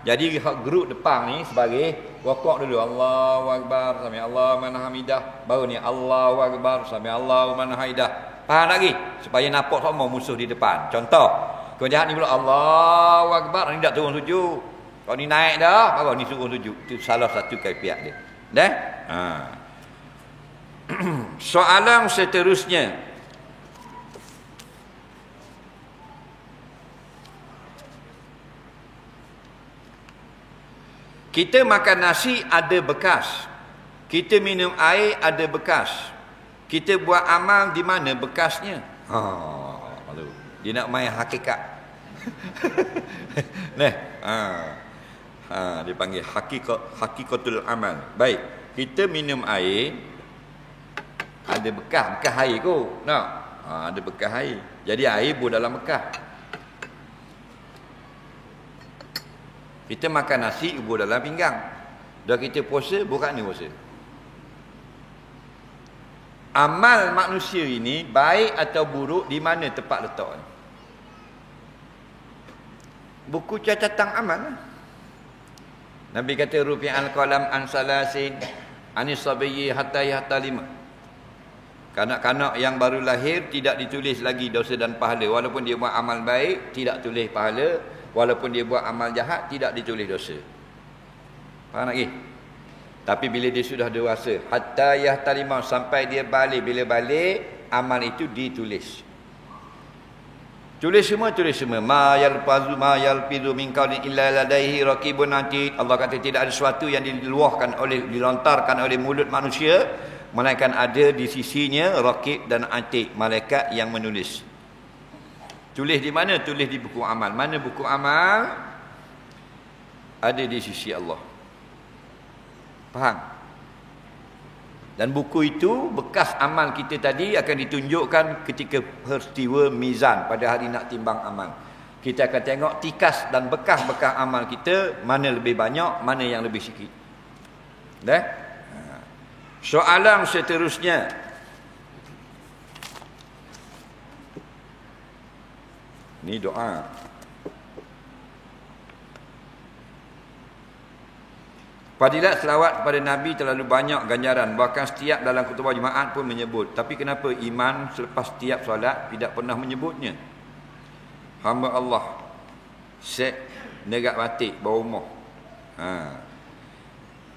Jadi grup depan ni sebagai rokok dulu, Allahu Akbar, sami Allah man hamidah, baru ni Allahu Akbar, sami Allah man hamidah. Faham lagi? Supaya nampak semua musuh di depan. Contoh, kau jahat ni pula Allahu Akbar, ni tak turun sujud. Kau ni naik dah, baru ni turun sujud. Itu salah satu kaifiat dia. Dah? Soalan seterusnya, kita makan nasi ada bekas, kita minum air ada bekas, kita buat amal di mana bekasnya? Malu. Dia nak main hakikat. Dia panggil hakikatul amal. Baik, kita minum air ada bekas air kot. Ada bekas air. Jadi air pun dalam bekas. Kita makan nasi ubur dalam pinggang. Dah kita puasa, bukan ni puasa. Amal manusia ini baik atau buruk, di mana tempat letaknya? Buku catatan amal. Nabi kata rufi'al qalam an salasin anis sabiyyi hatta 5. Kanak-kanak yang baru lahir tidak ditulis lagi dosa dan pahala. Walaupun dia buat amal baik, tidak tulis pahala. Walaupun dia buat amal jahat, tidak ditulis dosa. Faham lagi? Tapi bila dia sudah dewasa, hatta 5, sampai dia balik. Bila balik, amal itu ditulis. Tulis semua. Ma yalfizu min qawlin illa ladaihi raqibun atid. Allah kata tidak ada sesuatu yang dilontarkan oleh mulut manusia melainkan ada di sisinya raqib dan atid, malaikat yang menulis. Tulis di mana? Tulis di buku amal. Mana buku amal? Ada di sisi Allah. Faham? Dan buku itu, bekas amal kita tadi akan ditunjukkan ketika peristiwa mizan pada hari nak timbang amal. Kita akan tengok tikas dan bekas-bekas amal kita, mana lebih banyak, mana yang lebih sikit. Dah? Soalan seterusnya, ni doa. Fadilat selawat kepada Nabi terlalu banyak ganjaran. Bahkan setiap dalam khutbah Jumaat pun menyebut. Tapi kenapa imam selepas setiap solat tidak pernah menyebutnya? Hamba Allah Syekh Negat Batik Bawumah.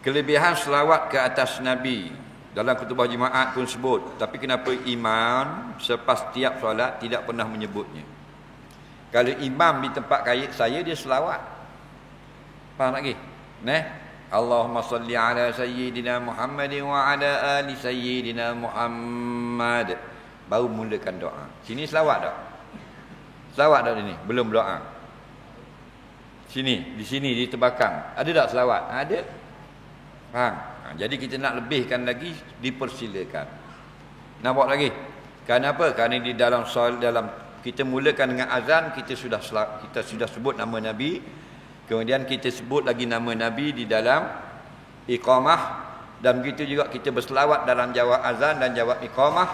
Kelebihan selawat ke atas Nabi dalam khutbah Jumaat pun sebut. Tapi kenapa imam selepas setiap solat tidak pernah menyebutnya? Kalau imam di tempat saya, dia selawat. Faham lagi? Allahumma salli ala sayyidina Muhammadin wa ala ali sayyidina Muhammad. Baru mulakan doa. Sini selawat tak? Selawat tak ini? Belum doa. Di sini di terbakang. Ada tak selawat? Ada. Faham? Jadi kita nak lebihkan lagi, dipersilakan. Nampak lagi? Kenapa? Kerana di dalam kita mulakan dengan azan, kita sudah sebut nama Nabi. Kemudian kita sebut lagi nama Nabi di dalam iqamah, dan begitu juga kita berselawat dalam jawab azan dan jawab iqamah.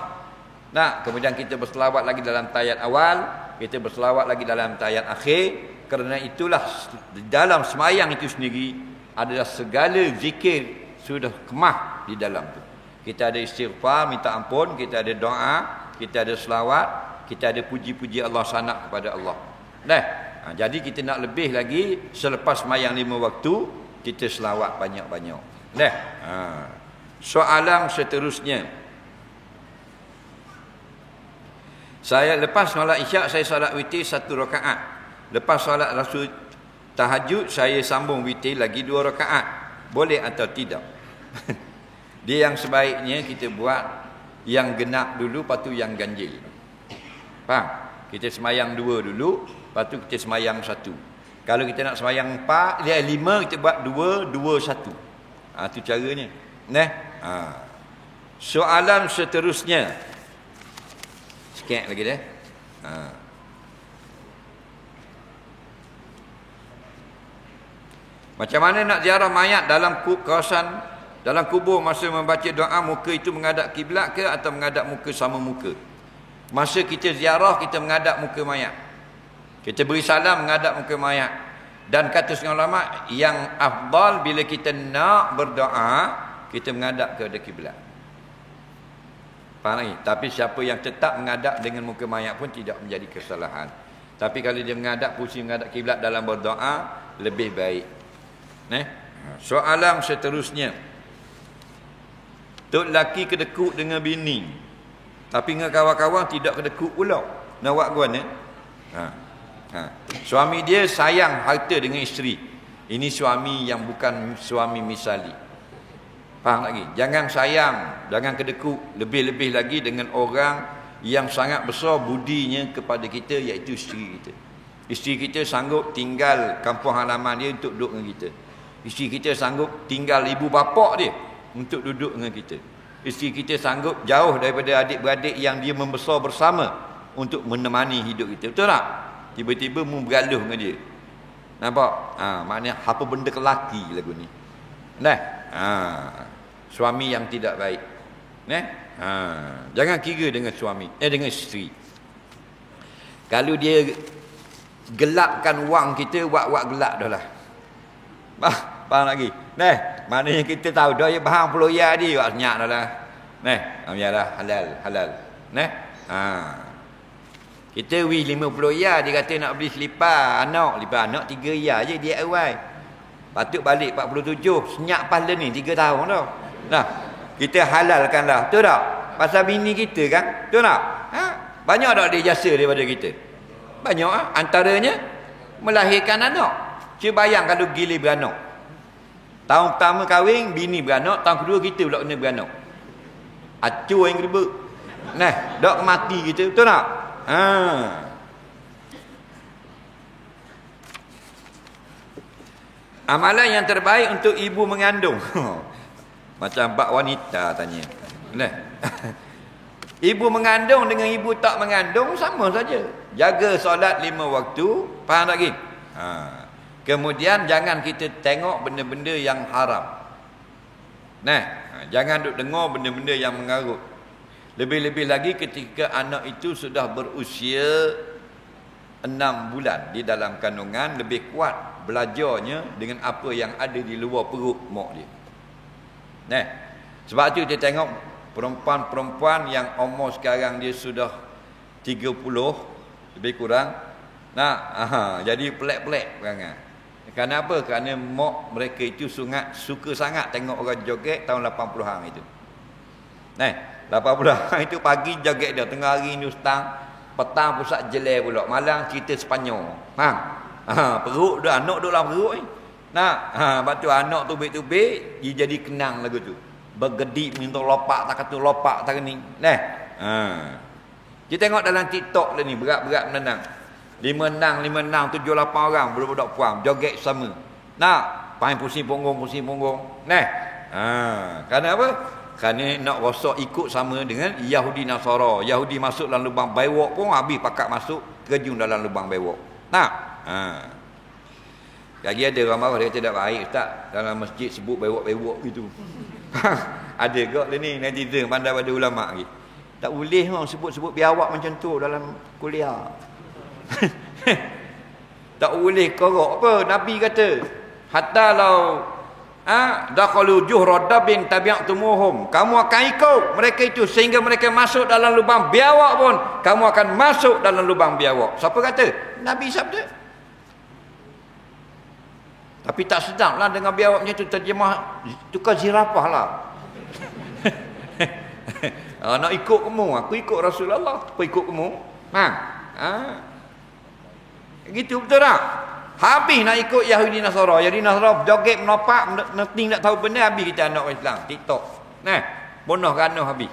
Kemudian kita berselawat lagi dalam tayat awal, kita berselawat lagi dalam tayat akhir. Kerana itulah di dalam semayang itu sendiri adalah segala zikir sudah kemah di dalam tu. Kita ada istighfar, minta ampun, kita ada doa, kita ada selawat, kita ada puji-puji Allah, sanak kepada Allah. Jadi kita nak lebih lagi, selepas semayang 5 waktu, kita selawat banyak-banyak. Soalan seterusnya, saya lepas solat isyak, saya solat witir 1 rakaat. Lepas solat rasul tahajud, saya sambung witir lagi 2 rakaat. boleh atau tidak? Dia yang sebaiknya kita buat yang genap dulu, lepas tu yang ganjil. Faham? Kita semayang 2 dulu, lepas tu kita semayang 1. Kalau kita nak semayang 4, dia 5, kita buat 2, 2, 1. Itu caranya. Soalan seterusnya. Sikit lagi deh. Macam mana nak ziarah mayat dalam kawasan dalam kubur masa membaca doa, muka itu menghadap kiblat ke atau menghadap muka sama muka? Masa kita ziarah, kita menghadap muka mayat. Kita beri salam menghadap muka mayat. Dan kata setengah ulama, yang afdal bila kita nak berdoa, kita menghadap ke kiblat. Faham lagi? Tapi siapa yang tetap menghadap dengan muka mayat pun tidak menjadi kesalahan. Tapi kalau dia menghadap, pusing menghadap kiblat dalam berdoa, lebih baik. Soalan seterusnya. Tok laki kedekut dengan bini, tapi dengan kawan-kawan tidak kedekut pula. Nak buat guan Suami dia sayang harta dengan isteri. Ini suami yang bukan suami misali. Faham lagi? Jangan sayang, jangan kedekut lebih-lebih lagi dengan orang yang sangat besar budinya kepada kita, iaitu isteri kita. Isteri kita sanggup tinggal kampung halaman dia untuk duduk dengan kita. Isteri kita sanggup tinggal ibu bapa dia untuk duduk dengan kita. Isteri kita sanggup jauh daripada adik-beradik yang dia membesar bersama untuk menemani hidup kita. Betul tak? Tiba-tiba mu bergaluh dengan dia. Nampak? Maknanya apa benda kelaki lagu ni. Suami yang tidak baik. Jangan kira dengan suami, dengan isteri. Kalau dia gelapkan wang kita, buat gelap dah lah. Faham lagi? Maknanya kita tahu dah ya bahang peloya dia buat senyak dah lah. Biarlah halal. Kita 50 ya, dia kata nak beli selipar anak 3 ya je dia awal. Patut balik 47, senyak pahala ni 3 tahun dah. Kita halalkanlah, betul tak? Pasal bini kita kan, betul tak? Banyak tak dia jasa daripada kita? Banyak antaranya melahirkan anak. Cuba bayang kalau gila beranak. Tahun pertama kahwin, bini beranak. Tahun kedua kita pula kena beranak. Acur yang ribut. Dok mati kita. Betul tak? Amalan yang terbaik untuk ibu mengandung. Macam bab wanita tanya. Ibu mengandung dengan ibu tak mengandung sama saja. Jaga solat 5 waktu. Faham tak lagi? Kemudian jangan kita tengok benda-benda yang haram. Jangan duk dengar benda-benda yang mengarut. Lebih-lebih lagi ketika anak itu sudah berusia 6 bulan di dalam kandungan, lebih kuat belajarnya dengan apa yang ada di luar perut mak dia. Sebab itu kita tengok perempuan-perempuan yang umur sekarang dia sudah 30 lebih kurang. Jadi pelik-pelik perangai. Kenapa? Kerana mak mereka itu suka sangat tengok orang joget tahun 80-an itu. 80-an itu pagi joget dia, tengah hari Hindustan, petang pusat jelai pula, malam cerita Sepanyol. Perut dia, anak duduk dalam perut ni. Lepas tu anak tubik-tubik, dia jadi kenang lagu tu. Bergedip minta lopak tak kata lopak tak ni. Kita tengok dalam TikTok ni berat-berat menenang. 5 enang 7 8 orang budak-budak puan joget sama. Paling pusing punggung. Kerana apa? Kerana nak rosak ikut sama dengan Yahudi Nasara. Yahudi masuk dalam lubang bewok pun habis pakat masuk terjun dalam lubang bewok. Lagi ada orang marah dia kata tak baik ustaz dalam masjid sebut bewok-bewok gitu. Ada kok ni netizen pandai pada ulama lagi. Tak boleh sebut-sebut biawak macam tu dalam kuliah. Tak boleh korok apa Nabi kata hatta law dakhalu juhra dabin tabi'tumuhum, kamu akan ikut mereka itu sehingga mereka masuk dalam lubang biawak pun kamu akan masuk dalam lubang biawak. Siapa kata? Nabi sabda. Tapi tak sedap lah dengan biawak macam tu, terjemah tukar zirafah lah. Nak ikut kamu, aku ikut Rasulullah, apa ikut kamu? Gitu betul tak? Habis nak ikut Yahudi Nasara. Yahudi Nasara joget menopak, nothing tak tahu benda, habis kita anak orang Islam. TikTok. Nah, bunuh rana habis.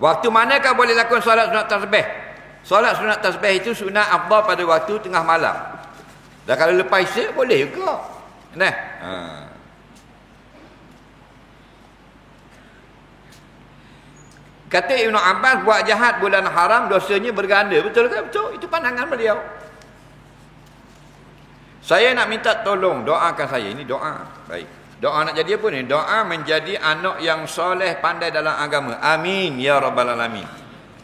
Waktu manakah boleh lakukan solat sunat tasbih? Solat sunat tasbih itu sunat afdal pada waktu tengah malam. Dan kalau lepas isyak boleh juga. Nah. Kata Ibn Abbas, buat jahat bulan haram dosanya berganda. Betul ke? Betul. Itu pandangan beliau. Saya nak minta tolong, doakan saya. Ini doa. Baik. Doa nak jadi apa ni? Doa menjadi anak yang soleh, pandai dalam agama. Amin ya rabbal alamin.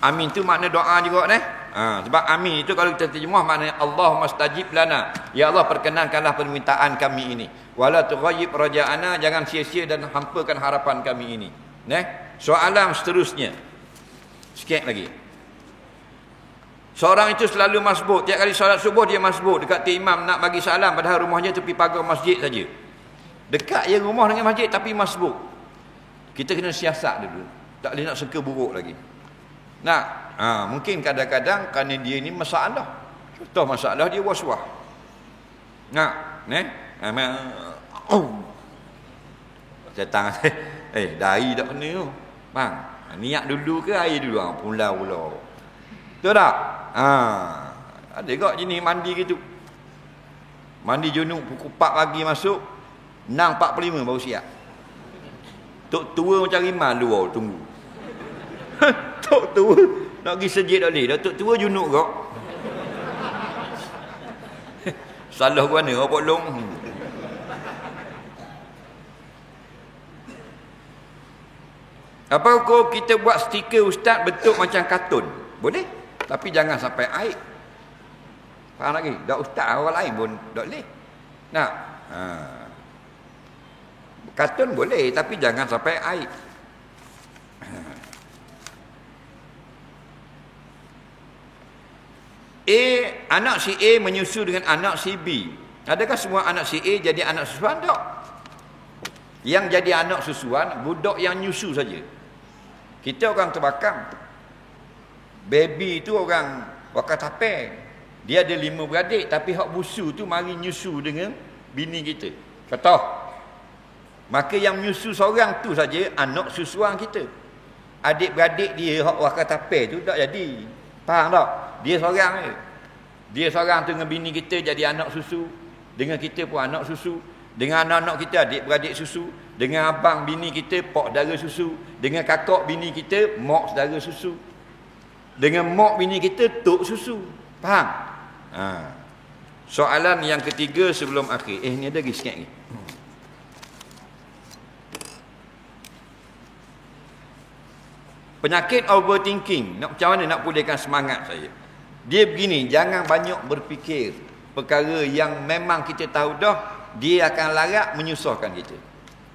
Amin tu makna doa juga ni. Sebab amin itu kalau kita terjemah maknanya Allahumma stajib lana. Ya Allah, perkenankanlah permintaan kami ini. Wala tughayyib raja'ana, jangan sia-sia dan hampakan harapan kami ini. Soalan seterusnya. Sikit lagi. Seorang itu selalu masbuk. Tiap kali solat subuh dia masbuk. Dekat imam nak bagi salam, padahal rumahnya tepi pagar masjid saja. Dekat je rumah dengan masjid tapi masbuk. Kita kena siasat dulu. Tak boleh nak sangka buruk lagi. Mungkin kadang-kadang kerana dia ni masalah. Contoh masalah dia was-was. Datang. Dari tak kena tu. Bang, niat dulu ke air dulu? Pulau. Betul tak? Ada kok jenis mandi gitu. Mandi junub pukul 4 pagi masuk, 6.45 baru siap. Tok tua macam rimah luar tunggu. Tok tua nak pergi sejid tak boleh. Tok tua junub kok. Salah ke mana? Apa long? Apa kalau kita buat stiker ustaz bentuk macam kartun? Boleh. Tapi jangan sampai aib. Faham lagi? Dak ustaz orang lain pun tak boleh. Kartun boleh tapi jangan sampai aib. Anak si A menyusu dengan anak si B. Adakah semua anak si A jadi anak susuan? Tak. Yang jadi anak susuan budak yang nyusu saja. Kita orang terbakang. Baby tu orang wakatape. Dia ada 5 beradik tapi hak busu tu mari nyusu dengan bini kita. Kata. Maka yang nyusu seorang tu saja anak susuan kita. Adik-beradik dia hak wakatape tu tak jadi. Faham tak? Dia seorang je. Dia seorang tu dengan bini kita jadi anak susu. Dengan kita pun anak susu. Dengan anak-anak kita adik-beradik susu. Dengan abang bini kita pak saudara susu. Dengan kakak bini kita mak saudara susu. Dengan mak bini kita tok susu. Faham? Soalan yang ketiga sebelum akhir. Ni ada lagi sikit lagi. Penyakit overthinking. Macam mana nak pulihkan semangat saya? Dia begini, jangan banyak berfikir perkara yang memang kita tahu dah dia akan larat menyusahkan kita.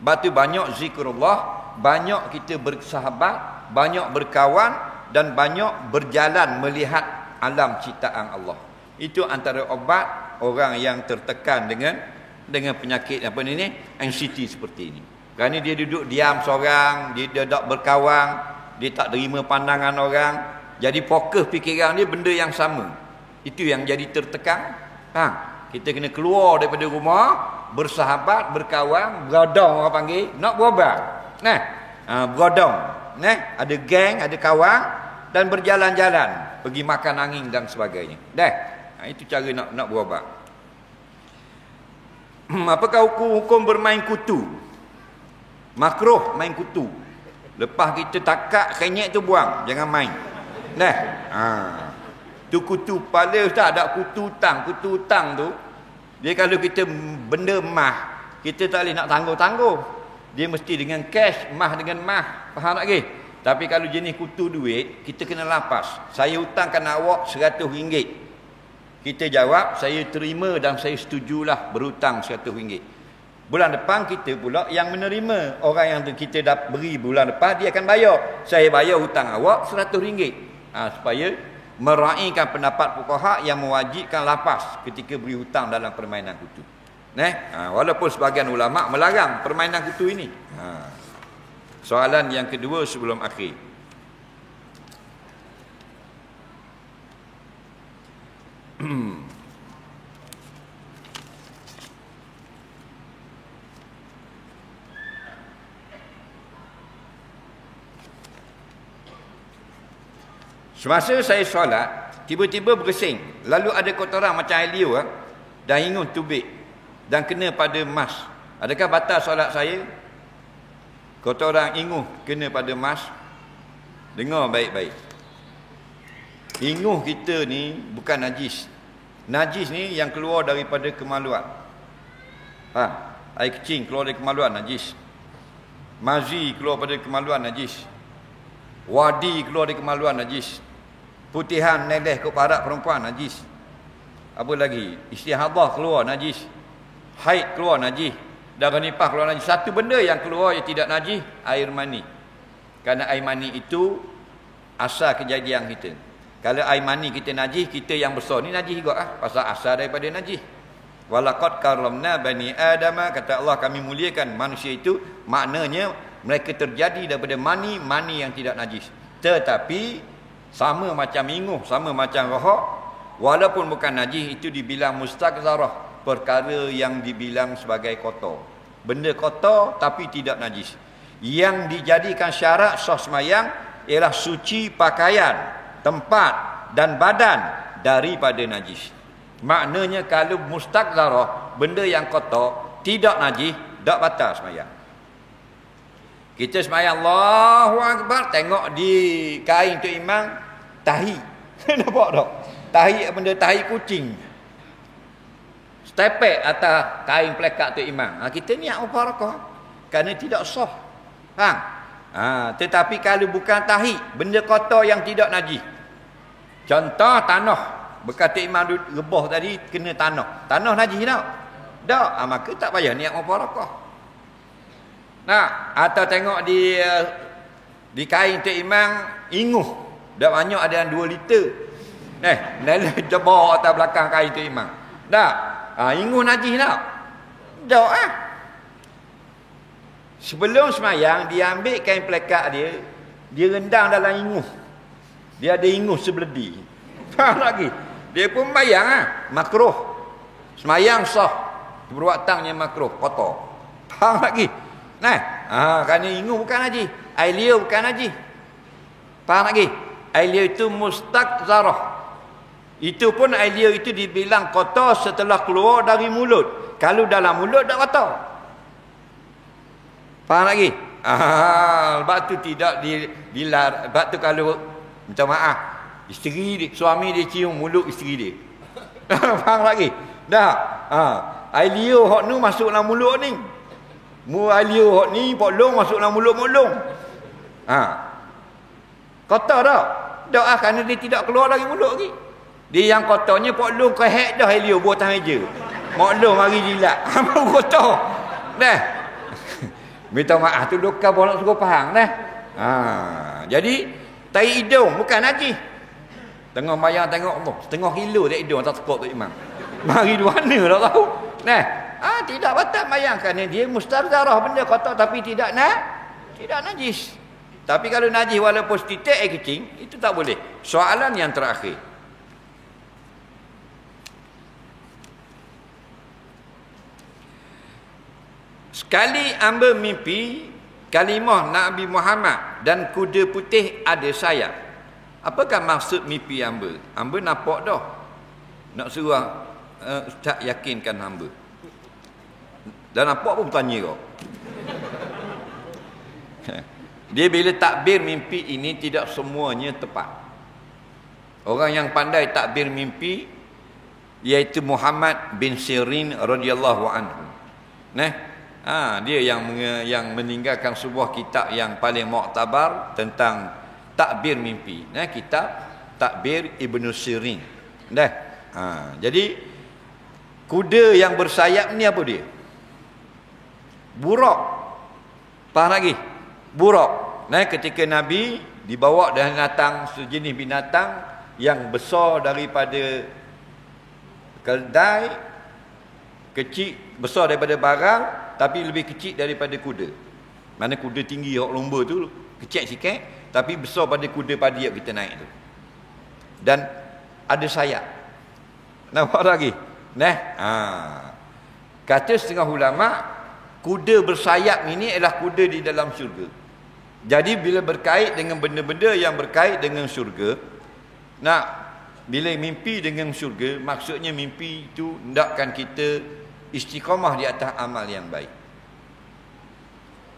Sebab tu banyak zikrullah, banyak kita bersahabat, banyak berkawan dan banyak berjalan melihat alam ciptaan Allah. Itu antara obat orang yang tertekan dengan penyakit apa ni anxiety seperti ini. Kerana dia duduk diam seorang, dia tak berkawan, dia tak terima pandangan orang, jadi fokus fikiran dia benda yang sama. Itu yang jadi tertekan. Kita kena keluar daripada rumah, bersahabat, berkawan, berodong orang panggil, nak berobat. Berodong. Ada geng, ada kawan dan berjalan-jalan, pergi makan angin dan sebagainya. Itu cara nak berobat. Apakah hukum bermain kutu? Makruh main kutu. Lepas kita takak kenyek tu buang, jangan main. Tu kutu kepala ustaz, ada kutu hutang. Kutu hutang tu dia kalau kita benda mah, kita tak boleh nak tangguh-tangguh. Dia mesti dengan cash, mah dengan mah. Faham tak ke? Tapi kalau jenis kutu duit, kita kena lapas. Saya hutangkan awak RM100. Kita jawab, saya terima dan saya setujulah berhutang RM100. Bulan depan kita pula yang menerima. Orang yang kita dah beri bulan depan, dia akan bayar. Saya bayar hutang awak RM100. Supaya meraihkan pendapat fuqaha yang mewajibkan lapas ketika beri hutang dalam permainan kutu. Walaupun sebahagian ulama melarang permainan kutu ini. Soalan yang kedua sebelum akhir. Semasa saya solat, tiba-tiba bergesing. Lalu ada kotoran macam air liur dan hingus tubik dan kena pada mas. Adakah batal solat saya? Kotoran hingus kena pada mas. Dengar baik-baik. Hingus kita ni bukan najis. Najis ni yang keluar daripada kemaluan. Air kecing keluar dari kemaluan najis. Mazi keluar pada kemaluan najis. Wadi keluar dari kemaluan najis. Putihan neleh ke parak perempuan najis. Apa lagi? Istihadah keluar najis. Haid keluar najis. Darah nifas keluar najis. Satu benda yang keluar yang tidak najis, air mani. Kerana air mani itu asal kejadian kita. Kalau air mani kita najis, kita yang besar ni najis juga pasal asal daripada najis. Walaqad karramna bani Adam, kata Allah kami muliakan manusia itu, maknanya mereka terjadi daripada mani yang tidak najis. Tetapi sama macam hingus, sama macam rohak, walaupun bukan najis, itu dibilang mustaqzarah, perkara yang dibilang sebagai kotor. Benda kotor tapi tidak najis. Yang dijadikan syarat sah sembahyang ialah suci pakaian, tempat dan badan daripada najis. Maknanya kalau mustaqzarah, benda yang kotor, tidak najis, tak batal sembahyang. Kita sembahyang Allahu Akbar, tengok di kain tu imam tahi. Nampak tak? Tahi benda tahi kucing. Stepek atas kain pelekat tu imam. Kita niat mubarakah kerana tidak sah. Tetapi kalau bukan tahi, benda kotor yang tidak najis. Contoh tanah, bekas tu imam rebah tadi kena tanah. Tanah najis tak? Tak, maka tak payah niat mubarakah. Atau tengok di kain tu imam inguh, dah banyak ada yang 2 liter. Nela jebak atas belakang kain tu imam. Tak? Inguh najis tak? Tak. Sebelum semayang dia ambil kain pelekat dia rendang dalam inguh. Dia ada inguh sebeledi. Faham lagi? Dia pun bayang makruh. Semayang sah. Perbuatannya makruh, kotor. Faham lagi? Kerana inguh bukan najis, air liur bukan najis. Faham lagi? Air liur itu mustaqzarah. Itu pun air liur itu dibilang kotor setelah keluar dari mulut. Kalau dalam mulut tak kotor. Faham lagi? Sebab tu tidak dilarang. Sebab tu kalau minta maaf, suami dia cium mulut isteri dia. Faham lagi? Dah. Air liur hok nu masuk dalam mulut ni. Air liur hok ni poklong masuk dalam mulut molong. Kotor tak? Tak kerana dia tidak keluar dari mulut lagi. Dia yang kotornya poklong kehek dah air liur buat atas meja. Moklong mari jilat. Baru kotor. Dah. Minta maaf tu dokar bolak suruh faham dah. Jadi tai hidung bukan najis. Tengah mayang tengok Allah, setengah kilo tak hidung atas tekuk tu imam. Mari dua mana tak tahu. Tidak batal mayang kerana dia mustaqzarah, benda kotor tapi tidak najis. Tapi kalau najis walaupun setitik air kecing, itu tak boleh. Soalan yang terakhir. Sekali hamba mimpi kalimah Nabi Muhammad dan kuda putih ada sayap. Apakah maksud mimpi hamba? Hamba nampak dah. Nak suruh Ustaz yakinkan hamba. Dan nampak pun bertanya kau. Dia bila takbir mimpi ini tidak semuanya tepat. Orang yang pandai takbir mimpi iaitu Muhammad bin Sirin radhiyallahu anhu. Dia yang meninggalkan sebuah kitab yang paling muktabar tentang takbir mimpi. Kitab Takbir Ibnu Sirin. Jadi kuda yang bersayap ni apa dia? Burak. Faham lagi? Burak. Ketika Nabi dibawa dan binatang, sejenis binatang yang besar daripada keldai, kecil, besar daripada barang, tapi lebih kecil daripada kuda. Mana kuda tinggi, hak lomba tu kecil sikit, tapi besar pada kuda padi yang kita naik tu. Dan ada sayap. Nampak lagi? Kata setengah ulama, kuda bersayap ini adalah kuda di dalam syurga. Jadi bila berkait dengan benda-benda yang berkait dengan syurga, bila mimpi dengan syurga, maksudnya mimpi itu hendakkan kita istiqamah di atas amal yang baik.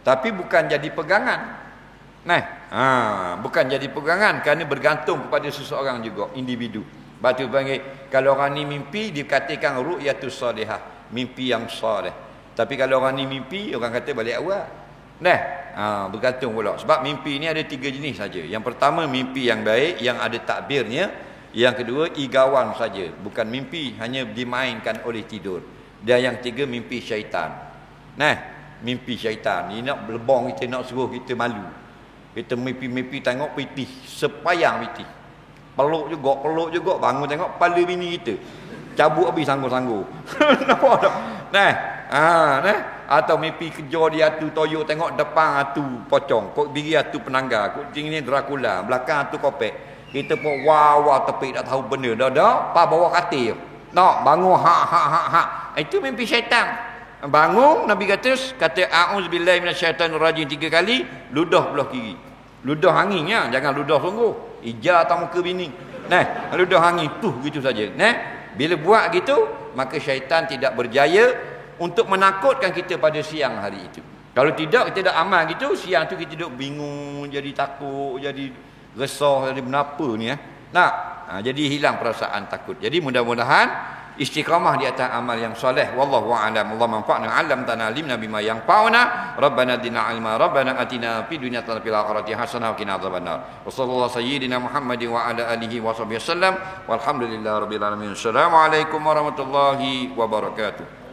Tapi bukan jadi pegangan. Bukan jadi pegangan, kerana bergantung kepada seseorang juga, individu. Batu panggil, kalau orang ni mimpi dikatakan ru'yatus salihah, mimpi yang salih. Tapi kalau orang ni mimpi, orang kata balik awal. Bergantung pula. Sebab mimpi ni ada 3 jenis saja. Yang pertama mimpi yang baik, yang ada takbirnya. Yang kedua igawan saja, bukan mimpi, hanya dimainkan oleh tidur. Dan yang ketiga mimpi syaitan. Mimpi syaitan ni nak belebong kita, nak suruh kita malu. Kita mimpi-mimpi tengok pitih, sepayang pitih. Peluk juga, bangun tengok kepala bini kita. Cabut habis sanggup-sanggup. Nampak tak? Atau mimpi kejar dia atu toyok, tengok depan atu pocong, kok biri atu penangga, kok tinggi Dracula, belakang atu kopek. Kita pun wah tepik tak tahu benda dah pa bawa katil. Nak bangun hak. Itu mimpi syaitan. Bangun, Nabi kata a'udzubillahi minasyaitanir rajim 3 kali, ludah belah kiri. Ludah anginnya, jangan ludah sungguh. Ija atas muka bini. Ludah angin gitu saja. Bila buat gitu, maka syaitan tidak berjaya untuk menakutkan kita pada siang hari itu. Kalau tidak, kita dah amal gitu, siang tu kita duduk bingung, jadi takut, jadi resah, jadi kenapa ni jadi hilang perasaan takut. Jadi mudah-mudahan istiqamah di atas amal yang soleh. Wallahu a'lam. Allah manfa'na 'allamtana limna bima yanfa'una. Rabbana atina 'ilma, Rabbana atina fid dunya hasanah fil akhirati hasanah wa qina adzabannar. Wa sallallahu sayyidina Muhammadin wa ala alihi wa sahbihi wasallam. Walhamdulillahirabbil alamin. Assalamualaikum warahmatullahi wabarakatuh.